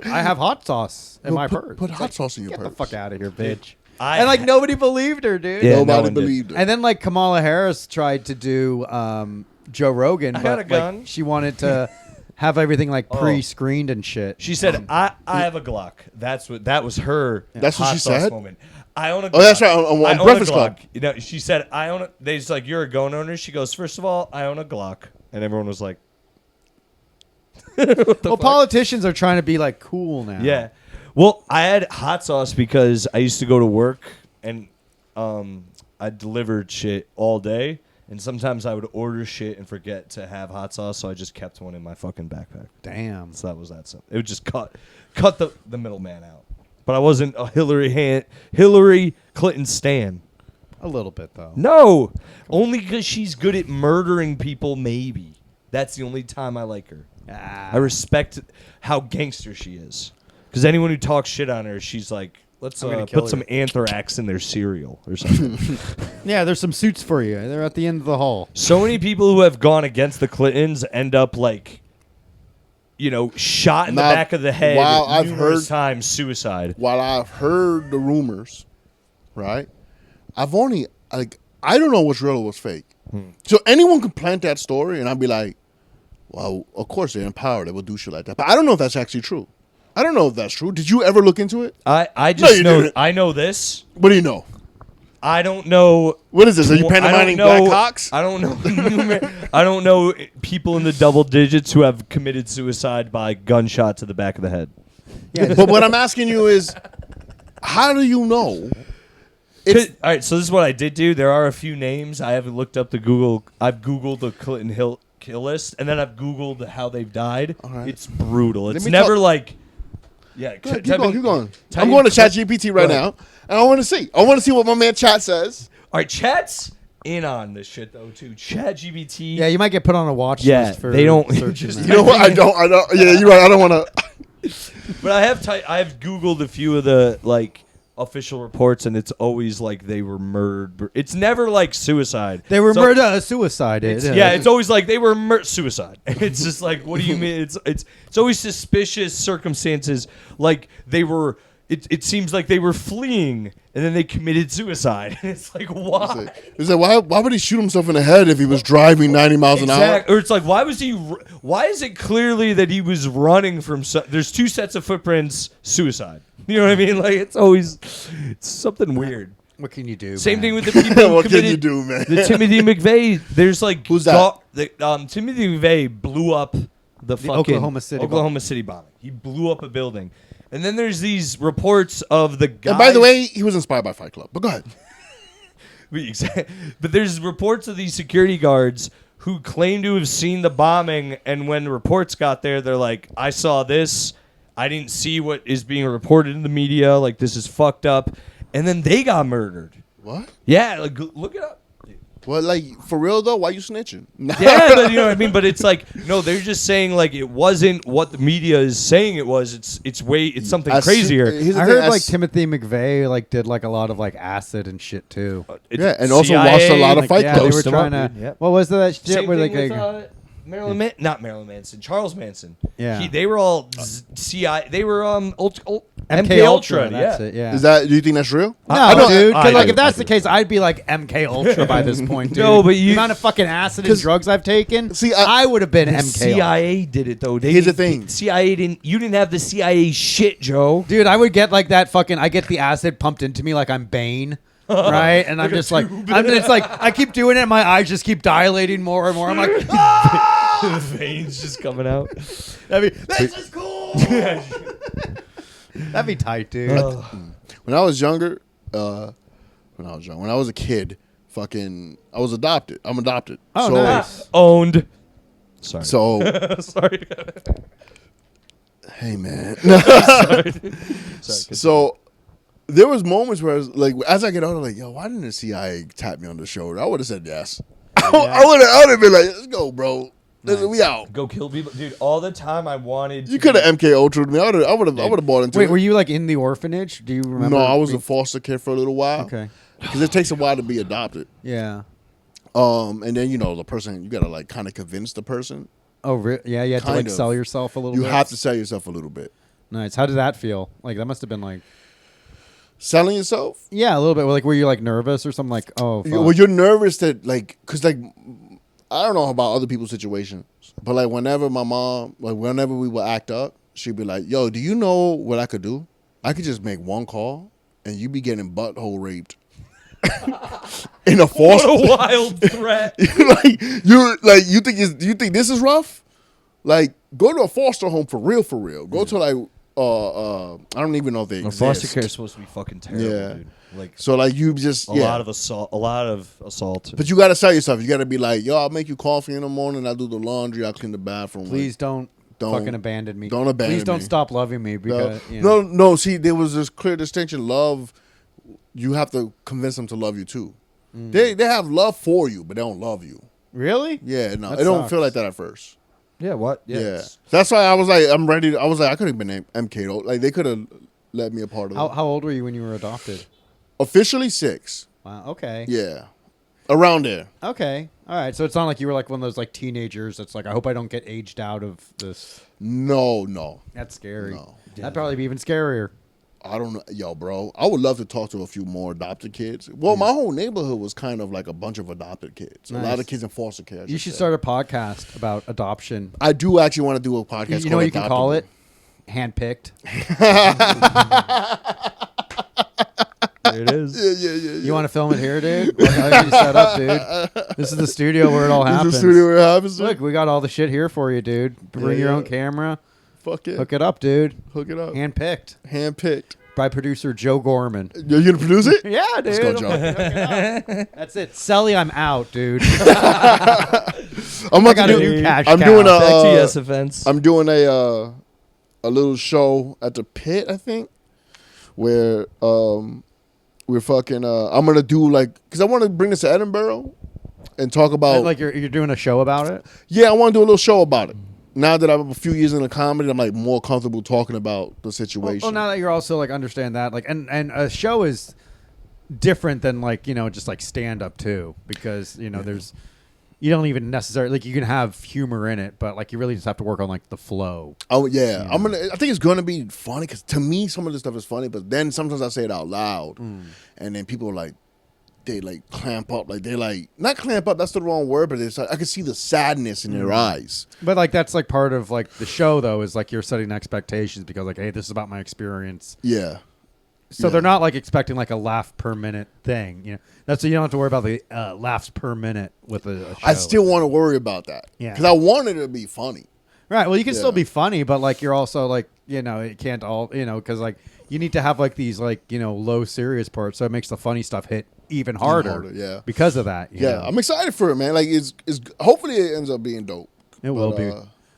I have hot sauce in my put, purse. Put It's hot like, sauce in your Get purse. the fuck out of here, bitch. I And like ha- nobody believed her, dude. Yeah, no Nobody one did. believed it. And then like Kamala Harris tried to do Joe Rogan, I but got a like, gun. she wanted to have everything like Oh. pre-screened and shit. She said, "I have a Glock." That was her. That's what hot she sauce said? Moment. I own a. Glock. Oh, that's right, on I own a Breakfast Glock. Club. You know, she said, "I own it." They just like, "You're a gun owner." She goes, "First of all, I own a Glock," and everyone was like, Well, politicians are trying to be like cool now. "Yeah." Well, I had hot sauce because I used to go to work and I delivered shit all day, and sometimes I would order shit and forget to have hot sauce, so I just kept one in my fucking backpack. Damn. So that was that simple. It would just cut the middleman out. But I wasn't a Hillary Clinton stan. A little bit though. No, only because she's good at murdering people. Maybe that's the only time I like her. I respect how gangster she is. Because anyone who talks shit on her, she's like, let's I'm gonna kill put some you. anthrax in their cereal or something. Yeah, there's some suits for you. They're at the end of the hall. So many people who have gone against the Clintons end up like shot in the Now, back of the head while I've numerous heard- times, suicide. While I've heard the rumors, right? I've only I don't know what's real or what's fake. So anyone can plant that story, and I'd be like, well, of course they're empowered. They will do shit like that. But I don't know if that's actually true. I don't know if that's true. Did you ever look into it? I just you know. didn't. I know this. What do you know? I don't know. What is this? Are you I don't pantomiming know- black cocks? I don't know. I don't know people in the double digits who have committed suicide by gunshot to the back of the head. Yeah, But what I'm asking you is, how do you know? All right, so this is what I did do. There are a few names I haven't looked up the Google. I've Googled the Clinton Hill kill list, and then I've Googled how they've died. right. It's brutal. It's me never talk- like. Yeah, Go ahead, keep going. type I'm in going to Cl- ChatGPT right Go ahead. now, and I want to see. I want to see what my man Chat says. All right, chat's in on this shit though too. ChatGPT. Yeah, you might get put on a watch Yeah, list for they don't- searching just- that. You know what? I don't. Yeah, you're right. I don't want to. But I have Googled a few of the official reports, and it's always like they were murdered. It's never like suicide. They were So- murdered suicide. It's always like they were suicide. It's just like, what do you mean? It's always suspicious circumstances. Like they were. It seems like they were fleeing and then they committed suicide. And it's like, why? It's like, why would he shoot himself in the head if he was driving 90 miles an hour? Or it's like, why was he? Why is it clearly that he was running from? There's two sets of footprints. Suicide. You know what I mean? Like it's something weird. What can you do? Same man? thing with the people who What can you committed do, man? the Timothy McVeigh. There's like Who's that? Timothy McVeigh blew up the fucking Oklahoma City bombing. He blew up a building, and then there's these reports of the guy. And by the way, he was inspired by Fight Club. But go ahead. But there's reports of these security guards who claim to have seen the bombing, and when reports got there, they're like, "I saw this. I didn't see what is being reported in the media. Like this is fucked up." And then they got murdered. What? Yeah, like look it up. Well, like, for real, though? Why you snitching? Yeah, but you know what I mean. But it's like, no, they're just saying like it wasn't what the media is saying it was. It's something crazier. Here's the I thing, heard like Timothy McVeigh did like a lot of like acid and shit too. Yeah, and also watched a lot of Fight Yeah, Club. they were Close them trying up, to. dude. Yep. What was that shit Same where thing like with, not Marilyn Manson, Charles Manson. Yeah. They were all CIA. They were MK MK Ultra. That's Yeah. it. Yeah. Do you think that's real? No, I don't- dude. Because I like do, if that's I the do. case, I'd be like MK Ultra by this point, dude. No, but the you- amount of fucking acid and 'Cause- drugs I've taken. See, I would have been The MK. CIA did it though. Here's the thing. CIA didn't. You didn't have the CIA shit, Joe. Dude, I would get like that fucking. I get the acid pumped into me like I'm Bane. Right, and I'm just like, it's like I keep doing it, and my eyes just keep dilating more and more. I'm like, The veins just coming out. this is cool. That'd be tight, dude. When I was younger, when I was a kid, I was adopted. I'm adopted. Oh, so, nice. Owned. Sorry. So, Sorry. hey, man. Sorry. So, there was moments where I was like, as I get older, like, yo, why didn't the CIA tap me on the shoulder? I would have said yes. I would have been like, let's go, bro. We out. Go kill people, dude. All the time I wanted. You could have MK Ultra'd me. I would have bought into Wait, it. were you like in the orphanage? Do you remember? No, I was a foster kid for a little while. Okay. Because it takes a while to be adopted. Yeah. And then the person, you gotta like kind of convince the person. Oh, yeah. You had to Kind like of. sell yourself a little You bit. have to sell yourself a little bit. Nice. How did that feel? Like that must have been like. Selling yourself. Yeah, a little bit. Like, were you like nervous or something? Like, oh, fuck. Well, you're nervous that because I don't know about other people's situations, but like whenever my mom, whenever we would act up, she'd be like, "Yo, do you know what I could do? I could just make one call and you be getting butthole raped." In a foster. What a wild threat. you think this is rough? Like, go to a foster home for real. Go to like I don't even know if they exist. Foster care is supposed to be fucking terrible, Yeah. dude. Like So like you just a lot of assault. But you gotta sell yourself. You gotta be like, yo, I'll make you coffee in the morning. I'll do the laundry. I'll clean the bathroom. Please don't don't- fucking abandon me. don't abandon Please don't me. stop loving me No, because you know. no. See, there was this clear distinction. Love, you have to convince them to love you too. They have love for you, but they don't love you. Really? Yeah, no, That it don't sucks. feel like that at first. Yeah, what? Yeah, that's why I was like, I'm ready. I was like, I could have been named MK though. Like they could have let me a part of it. How old were you when you were adopted? Officially 6. Wow. Okay. Yeah. Around there. Okay. All right. So it's not like you were like one of those like teenagers that's like, I hope I don't get aged out of this. No. That's scary. No. That'd probably be even scarier. I don't know. Yo, bro, I would love to talk to a few more adopted kids. Well, my whole neighborhood was kind of like a bunch of adopted kids. A lot Nice. of kids in foster care. You should start a podcast about adoption. I do actually want to do a podcast. You know what you called can call Adoptable. it? Handpicked. There it is. Yeah. You want to film it here, dude? Well, how are you set up, dude? This is the studio where it all This happens. is the studio where it happens. Look, we got all the shit here for you, dude. Bring your yeah. own camera. Fuck it. Hook it up, dude. Hook it up. Handpicked Handpicked. by producer Joe Gorman. You're gonna produce it? Yeah, dude. Let's go, Joe. That's it. Selli, I'm out, dude. I'm I got a new cash I'm cow. doing Back to a. yes offense. I'm doing a little show at the Pit, I think, where we're fucking. I'm gonna do like, cause I want to bring this to Edinburgh and talk about. Like you're doing a show about it? Yeah, I want to do a little show about it. Now that I'm a few years in the comedy, I'm like more comfortable talking about the situation. Well, now that you're also like understand that, like, and a show is different than like, you know, just like stand up too, because you know there's, you don't even necessarily like, you can have humor in it, but like you really just have to work on like the flow. Oh yeah, I think it's gonna be funny because to me some of this stuff is funny, but then sometimes I say it out loud, and then people are like, they like clamp up, like they like not clamp up. That's the wrong word, but it's like I can see the sadness in their eyes. But like that's like part of like the show though, is like you're setting expectations because like, hey, this is about my experience. Yeah. So Yeah. they're not like expecting like a laugh per minute thing. You know, that's so you don't have to worry about the laughs per minute with a show. I still want to worry about that. Yeah. Because I want it to be funny. Right. Well, you can still Yeah. be funny, but like you're also like, you know, it can't all, you know, because like you need to have like these like, you know, low serious parts, so it makes the funny stuff hit even harder. Yeah. Because of that. you Yeah. know. I'm excited for it, man. Like it's hopefully it ends up being dope. It will But, be.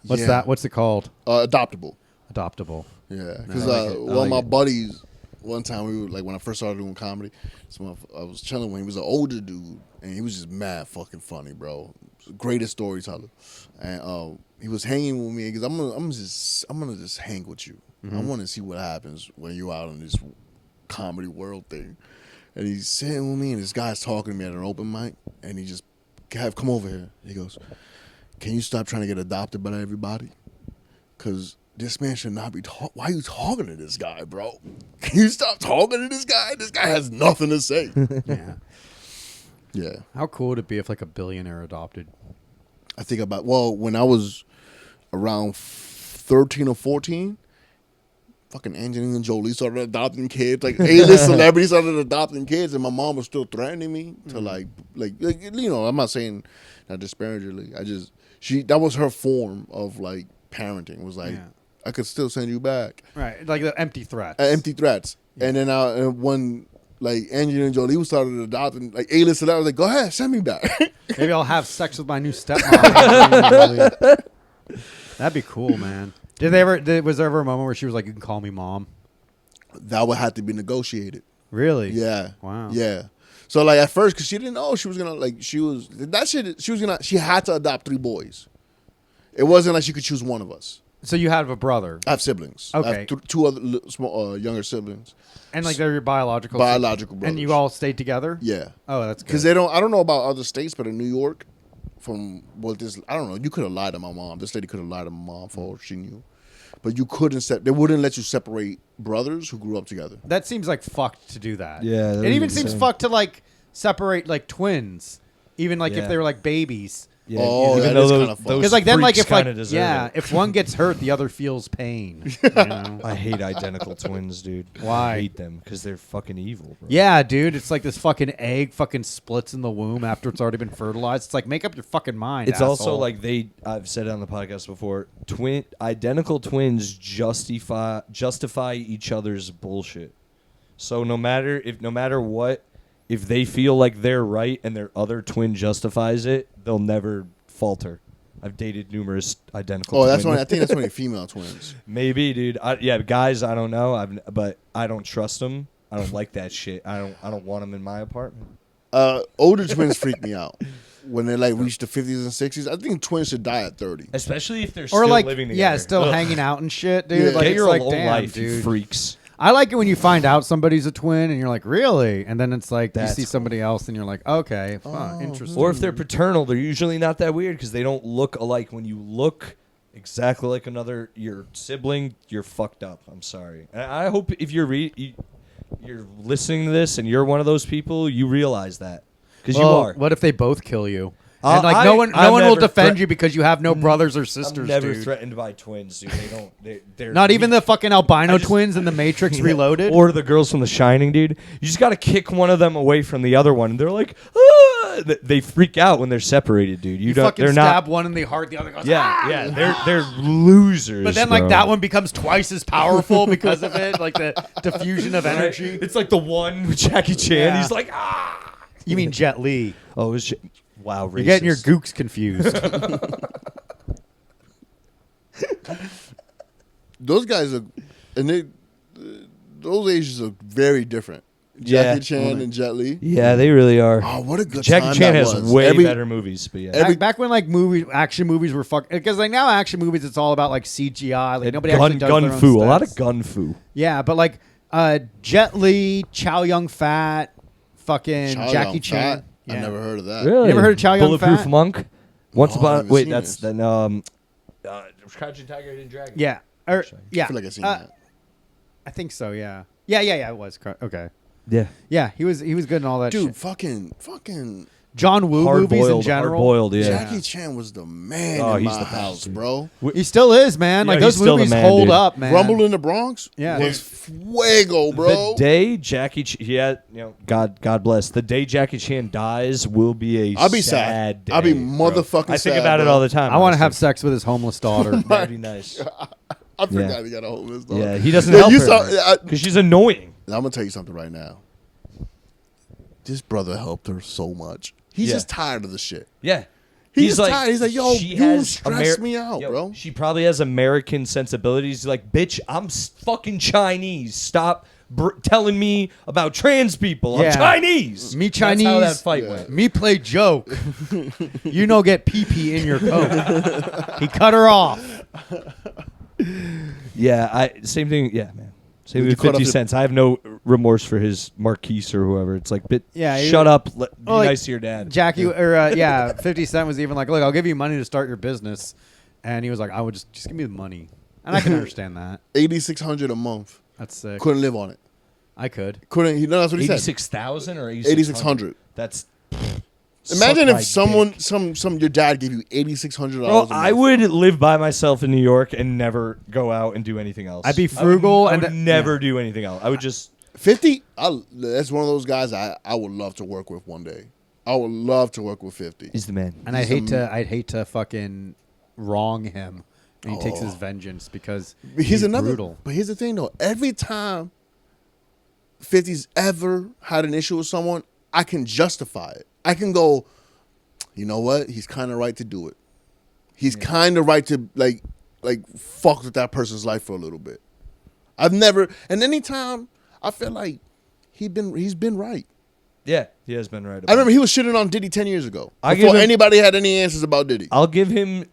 What's yeah. that? What's it called? Adoptable. Adoptable. Yeah. Because I like it. I one of like my it. buddies, one time we were like when I first started doing comedy, I was chilling when he was an older dude and he was just mad fucking funny, bro. Greatest storyteller. And he was hanging with me because I'm gonna just hang with you. I want to see what happens when you're out in this comedy world thing. And he's sitting with me, and this guy's talking to me at an open mic, and he just, Kev, come over here. He goes, can you stop trying to get adopted by everybody? Because this man should not be why are you talking to this guy, bro? Can you stop talking to this guy? This guy has nothing to say. Yeah. Yeah. How cool would it be if like a billionaire adopted? I think about, well, when I was around 13 or 14, fucking Angelina Jolie started adopting kids. Like A-list celebrities started adopting kids, and my mom was still threatening me to like you know. I'm not saying that disparagingly. That was her form of like parenting. Was like, Yeah. I could still send you back. Right. Like the empty threats. Empty threats. And then when like Angelina Jolie was started adopting like A-list celebrities, I was like, go ahead, send me back. Maybe I'll have sex with my new stepmom. That'd be cool, man. Was there ever a moment where she was like, you can call me mom? That would have to be negotiated. Really? Yeah. Wow. Yeah. So like at first, because she didn't know she was gonna like she had to adopt 3 boys. It wasn't like she could choose one of us. So you have a brother, I have siblings. I Okay. have 2 other small younger siblings. and like they're your biological Biological and you brothers. all stayed together. Yeah. Oh, that's good. Because I don't know about other states, but in New York, from what this, I don't know. You could have lied to my mom. This lady could have lied to my mom for all she knew. But you couldn't they wouldn't let you separate brothers who grew up together. That seems like fucked to do that. Yeah, that'd it be even seems insane. fucked to like separate like twins, even like if Yeah. they were like babies. Yeah, Oh, even that though is those- kinda fun. those Because like then like freaks if like kinda deserve yeah, it. if one gets hurt, the other feels pain. You know? I hate identical twins, dude. Why? I hate them because they're fucking evil, bro. Yeah, dude, it's like this fucking egg fucking splits in the womb after it's already been fertilized. It's like make up your fucking mind. It's also asshole. like I've said it on the podcast before, identical twins justify each other's bullshit. So no matter what, if they feel like they're right and their other twin justifies it, they'll never falter. I've dated numerous identical Oh, twins. that's when I think that's when female twins. Maybe, dude. Guys, I don't know. But I don't trust them. I don't like that shit. I don't want them in my apartment. Older twins freak me out when they like reach the 50s and 60s. I think twins should die at 30. Especially if they're or still like living together. yeah, still Ugh. hanging out and shit, dude. Yeah. Like Get it's your like own damn, life, you dude. freaks. I like it when you find out somebody's a twin and you're like, really? And then it's like That's you see somebody else and you're like, okay, interesting. Or if they're paternal, they're usually not that weird because they don't look alike. When you look exactly like your sibling, you're fucked up. I'm sorry. And I hope if you're listening to this and you're one of those people, you realize that because you are. What if they both kill you? And like no one will defend you because you have no brothers or sisters. I'm never dude. threatened by twins, dude. They don't. They're Not even the fucking albino twins in the Matrix Reloaded, or the girls from The Shining, dude. You just got to kick one of them away from the other one, and they're like, ah! They freak out when they're separated, dude. You don't. They're stab not. one in the heart, the other goes. Yeah, ah! yeah. They're losers. But then, like that one becomes twice as powerful because of it, like the diffusion of energy. It's like the one with Jackie Chan. Yeah. He's like, ah. You mean Jet Li? Oh, it was wow. Racist. You're getting your gooks confused. Those guys are, and those Asians are very different. Jackie Chan and Jet Li. Yeah, they really are. Oh, what a good Jackie time Chan that has was. way better movies, but yeah. Back when like action movies were because like now action movies it's all about like CGI. Like nobody actually does gun their own fu, a lot of stunts. gun fu. Yeah, but like Jet Li, Chow Yun Fat, fucking Chow Jackie Yun Chan. Fat? Yeah. I never heard of that. Really? You never heard of Chow Yun Bulletproof Fat? Monk? Once No, I upon haven't wait, seen that's this. then Crouching Tiger, Hidden Dragon. Yeah. I Yeah. feel like I've seen that. I think so. Yeah. Yeah. It was okay. Yeah. Yeah, he was good in all that Dude, shit. fucking John Woo movies in general. Hard-boiled, yeah. Jackie Chan was the man Oh, in he's my the house, best, bro. He still is, man. Yeah, Like he's those still the movies man, hold dude. up, man. Rumble in the Bronx Yeah. was fuego, bro. The day Jackie Chan, God bless. The day Jackie Chan dies will be a I'll be sad. day, I'll be bro. motherfucking I think sad, about it bro. all the time. I want to have honestly. sex with his homeless daughter. That'd be nice. I forgot he got a homeless dog. Yeah, he doesn't Yeah, help you her saw- because she's annoying. I'm gonna tell you something right now. This brother helped her so much. He's Yeah. just tired of the shit. Yeah. He's just tired. He's like, yo, she you has stress me out, bro. She probably has American sensibilities. He's like, bitch, I'm fucking Chinese. Stop telling me about trans people. I'm Yeah. Chinese. Me That's how Chinese. that fight Yeah. went. Me play joke. You no get pee in your coat. He cut her off. Yeah, same thing. Yeah, man. Same Would with you cut 50 off the- Cents. I have no remorse for his Marquise or whoever. It's like, Yeah, he- shut up. Be like, nice to your dad. Jackie or 50 Cent was even like, look, I'll give you money to start your business, and he was like, I would just give me the money, and I can understand that. $8,600 a month. That's sick. Couldn't live on it. I could. Couldn't. No, that's what he said. 86,000 or 8,600. That's. Imagine suck if someone, my dick. some your dad gave you $8,600. Well, a month. I would live by myself in New York and never go out and do anything else. I'd be frugal I would and never do anything else. I would just. 50. That's one of those guys I would love to work with one day. I would love to work with 50. He's the man. And I'd hate to fucking wrong him, and he takes his vengeance because But he's brutal. But here's the thing, though. Every time 50's ever had an issue with someone, I can justify it. I can go, you know what? He's kind of right to do it. He's kind of right to like fuck with that person's life for a little bit. I've never, and anytime I feel like he's been right. Yeah, he has been right. I remember he was shitting on Diddy 10 years ago I before give him- anybody had any answers about Diddy. I'll give him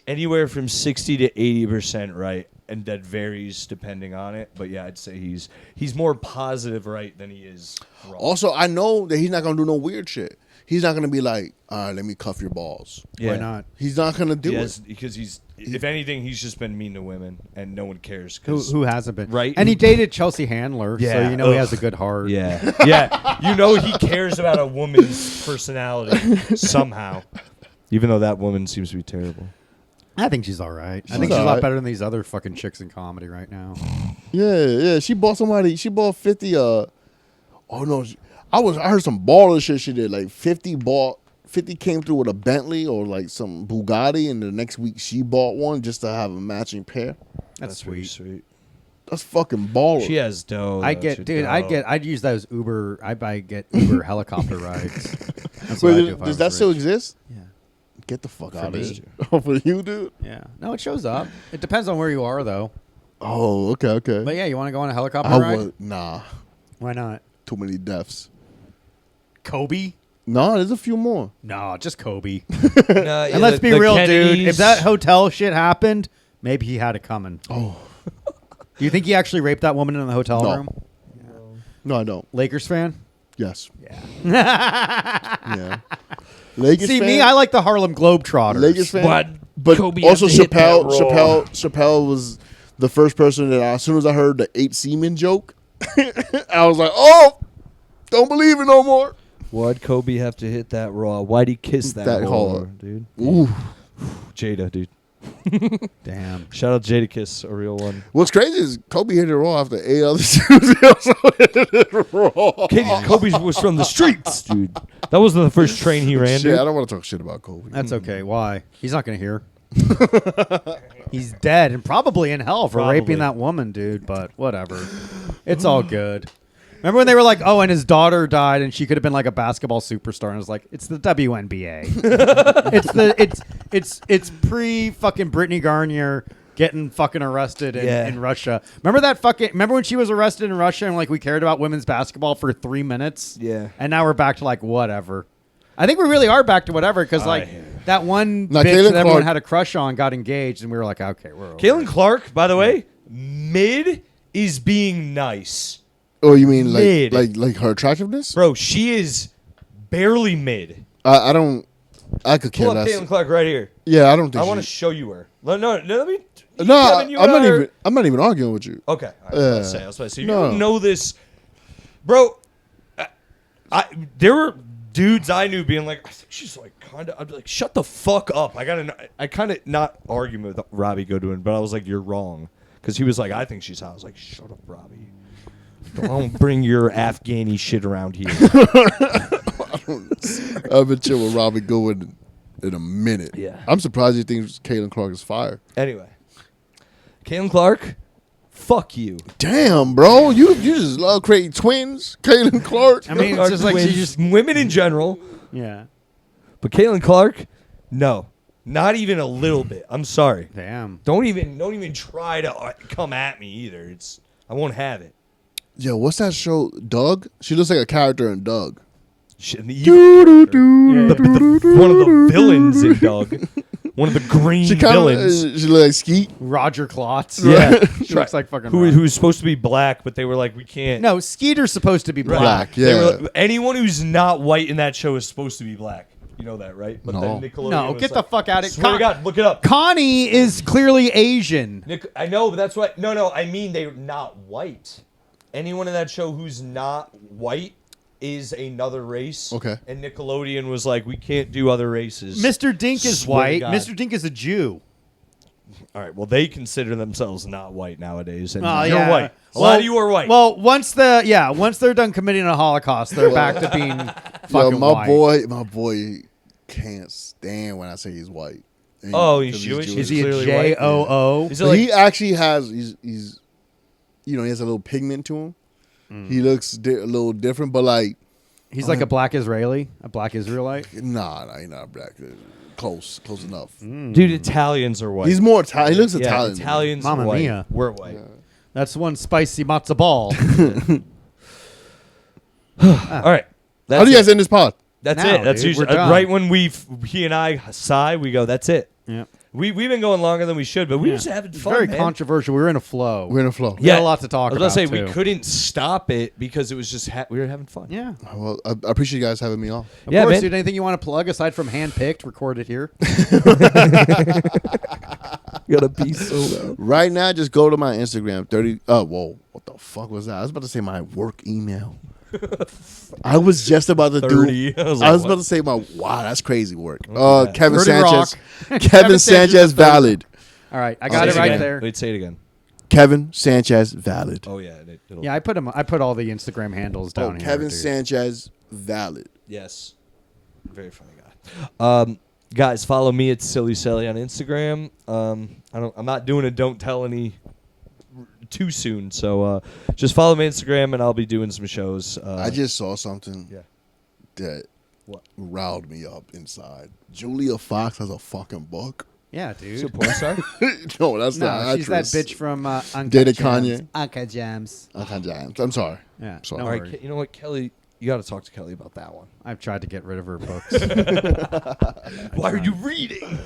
anywhere from 60 to 80% right, and that varies depending on it. But yeah, I'd say he's more positive right than he is wrong. Also, I know that he's not gonna do no weird shit. He's not gonna be like, all right, let me cuff your balls. Yeah. Why not? He's not gonna do Yes, it. because if anything, he's just been mean to women, and no one cares. Who hasn't been? Right? And he dated Chelsea Handler, so Yeah, you know he ugh. has a good heart. Yeah, yeah. You know he cares about a woman's personality somehow, even though that woman seems to be terrible. I think she's all right. I She's think she's a all lot right. better than these other fucking chicks in comedy right now. Yeah. She bought 50. Oh no, I heard some baller shit she did. Like 50 came through with a Bentley or like some Bugatti, and the next week she bought one just to have a matching pair. That's pretty sweet. sweet. That's fucking baller. She has dough. I'd though. get, She's dude. dough. I'd use those Uber. Get Uber helicopter rides. That's what I'd do if I Does was that still rich. exist? Yeah. Get the fuck For out of me. here. Oh, for you, dude? Yeah. No, it shows up. It depends on where you are, though. Oh, okay. But yeah, you want to go on a helicopter I ride? would. Nah, Why not? too many deaths. Kobe? No, there's a few more. No, just Kobe. No, And let's be real, dude. Kennedys- If that hotel shit happened, maybe he had it coming. Oh, Do you think he actually raped that woman in the hotel No. room? No, I don't. Lakers fan? Yes. Yeah. Yeah. Lakers See, fan? me, I like the Harlem Globetrotters. Lakers fan. But But Kobe also had to hit that Chappelle was the first person that as soon as I heard the 8 semen joke, I was like, oh, don't believe it no more. Why'd Kobe have to hit that raw? Why'd he kiss that That raw, hard. dude? Ooh. Jada, dude. Damn. Shout out Jada Kiss, a real one. What's crazy is Kobe hit it raw after 8 other dudes also hit it raw. Kobe was from the streets, dude. That wasn't the first train he ran, Shit, dude. I don't want to talk shit about Kobe. That's okay. Why? He's not going to hear. He's dead and probably in hell for Probably. raping that woman, dude. But whatever. It's all good. Remember when they were like, "Oh, and his daughter died, and she could have been like a basketball superstar," and I was like, "It's the WNBA. it's pre fucking Brittany Garnier getting fucking arrested in Russia. Remember when she was arrested in Russia and like we cared about women's basketball for 3 minutes? Yeah. And now we're back to like whatever. I think we really are back to whatever because like that one Now, bitch Caitlin that everyone Clark- had a crush on got engaged, and we were like, okay, we're over. Caitlin Clark, by the way, mid is being nice. Oh, you mean Mid. like her attractiveness? Bro, she is barely mid. I don't. I could care Pull up less. Caitlin Clark right here. Yeah, I don't think. I want to she- show you her. Let me. No, Kevin, you I'm and not I are- even. I'm not even arguing with you. Okay. All right, I was about to say. You No. don't know this, bro. There were dudes I knew being like, I think she's like kind of. I'd be like, shut the fuck up. I kind of not arguing with Robbie Goodwin, but I was like, you're wrong, because he was like, I think she's hot. I was like, shut up, Robbie. Don't bring your Afghani shit around here. I've been chilling with Robbie Goodwin in a minute. Yeah. I'm surprised he thinks Caitlin Clark is fire. Anyway, Caitlin Clark, fuck you. Damn, bro, you just love creating twins, Caitlin Clark. I mean, it's just like she just women in general. yeah. But Caitlin Clark, no, not even a little bit. I'm sorry. Damn. Don't even try to come at me either. I won't have it. Yo, what's that show? Doug? She looks like a character in Doug. Shit, the evil character. One of the villains in Doug. One of the green She kind villains. of she looks like Skeet. Roger Klotz. Yeah. She looks like fucking. Who's supposed to be black, but they were like, we can't. No, Skeeter's supposed to be black. Black, They yeah. were like, anyone who's not white in that show is supposed to be black. You know that, right? But No. then Nickelodeon No, was get like, the fuck out of Swear to God, look it up. Connie is clearly Asian. I know, but that's what. No, I mean they're not white. Anyone in that show who's not white is another race. Okay. And Nickelodeon was like, we can't do other races. Mr. Dink is Swear to white. God. Mr. Dink is a Jew. All right. Well, they consider themselves not white nowadays, and Oh, you're yeah. white. A lot of you are white. Well, once they're done committing a Holocaust, they're back to being fucking Yo, white. my boy can't stand when I say he's white. And Oh, he's 'cause Jewish? Is he a Clearly white. JOO? Is it But like, he actually has. He's he has a little pigment to him. He looks a little different, but like, He's like a black Israeli, a black Israelite. nah, he's not black. Close enough. dude, Italians are white. He's more Italian. He looks yeah, Italian. to me. Italians Mamma are white. mia. We're white. That's one spicy matzo ball. All right. That's How do you it. guys end this pod? That's Now, it. That's dude, usually we're done. right when he and I sigh. We go. That's it. Yeah. We've been going longer than we should, but we just having fun. Very man. controversial. We were in a flow. We're in a flow. We had a lot to talk I was about to say about, we too. couldn't stop it because it was just we were having fun. Yeah. Well, I appreciate you guys having me on. Of Yeah, course, man. dude. Anything you want to plug aside from Handpicked, record it here. You gotta be so. Right now, just go to my Instagram. Whoa, what the fuck was that? I was about to say my work email. I was just about to 30. do. I was I like, was what? about to say wow, that's crazy work. yeah. Kevin 30 Sanchez. Rock. Kevin Sanchez valid. All right, I got it Say right again. there. Wait, say it again. Kevin Sanchez valid. Oh yeah. It'll, Yeah, I put all the Instagram handles down here. Kevin dude. Sanchez valid. Yes. Very funny guy. Guys, follow me at Selli on Instagram. I'm not doing a don't tell any too soon, so just follow me on Instagram and I'll be doing some shows. I just saw something Yeah. that What? riled me up inside. Julia Fox has a fucking book. Yeah, dude. Is it a porn star? No, that's the No, actress. she's that bitch from Uncut Dated Gems. Kanye. Uncut Gems. I'm sorry. Yeah, Sorry. no All right, worries. you know what, Kelly? You got to talk to Kelly about that one. I've tried to get rid of her books. Why are you reading?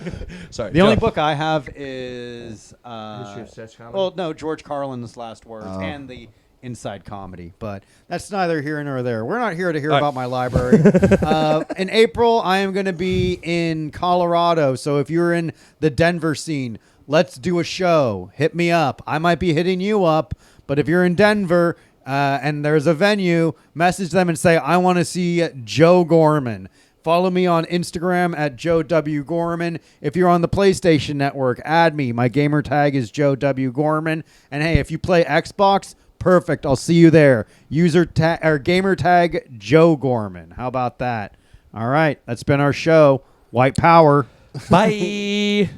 Sorry. The only book I have is History of Sketch Comedy? well, no, George Carlin's Last Words and the Inside Comedy, but that's neither here nor there. We're not here to hear about my library. In April, I am going to be in Colorado, so if you're in the Denver scene, let's do a show. Hit me up. I might be hitting you up, but if you're in Denver and there's a venue, message them and say, I want to see Joe Gorman. Follow me on Instagram at Joe W. Gorman. If you're on the PlayStation Network, add me. My gamer tag is Joe W. Gorman. And hey, if you play Xbox, perfect. I'll see you there. Gamer tag Joe Gorman. How about that? All right. That's been our show. White Power. Bye.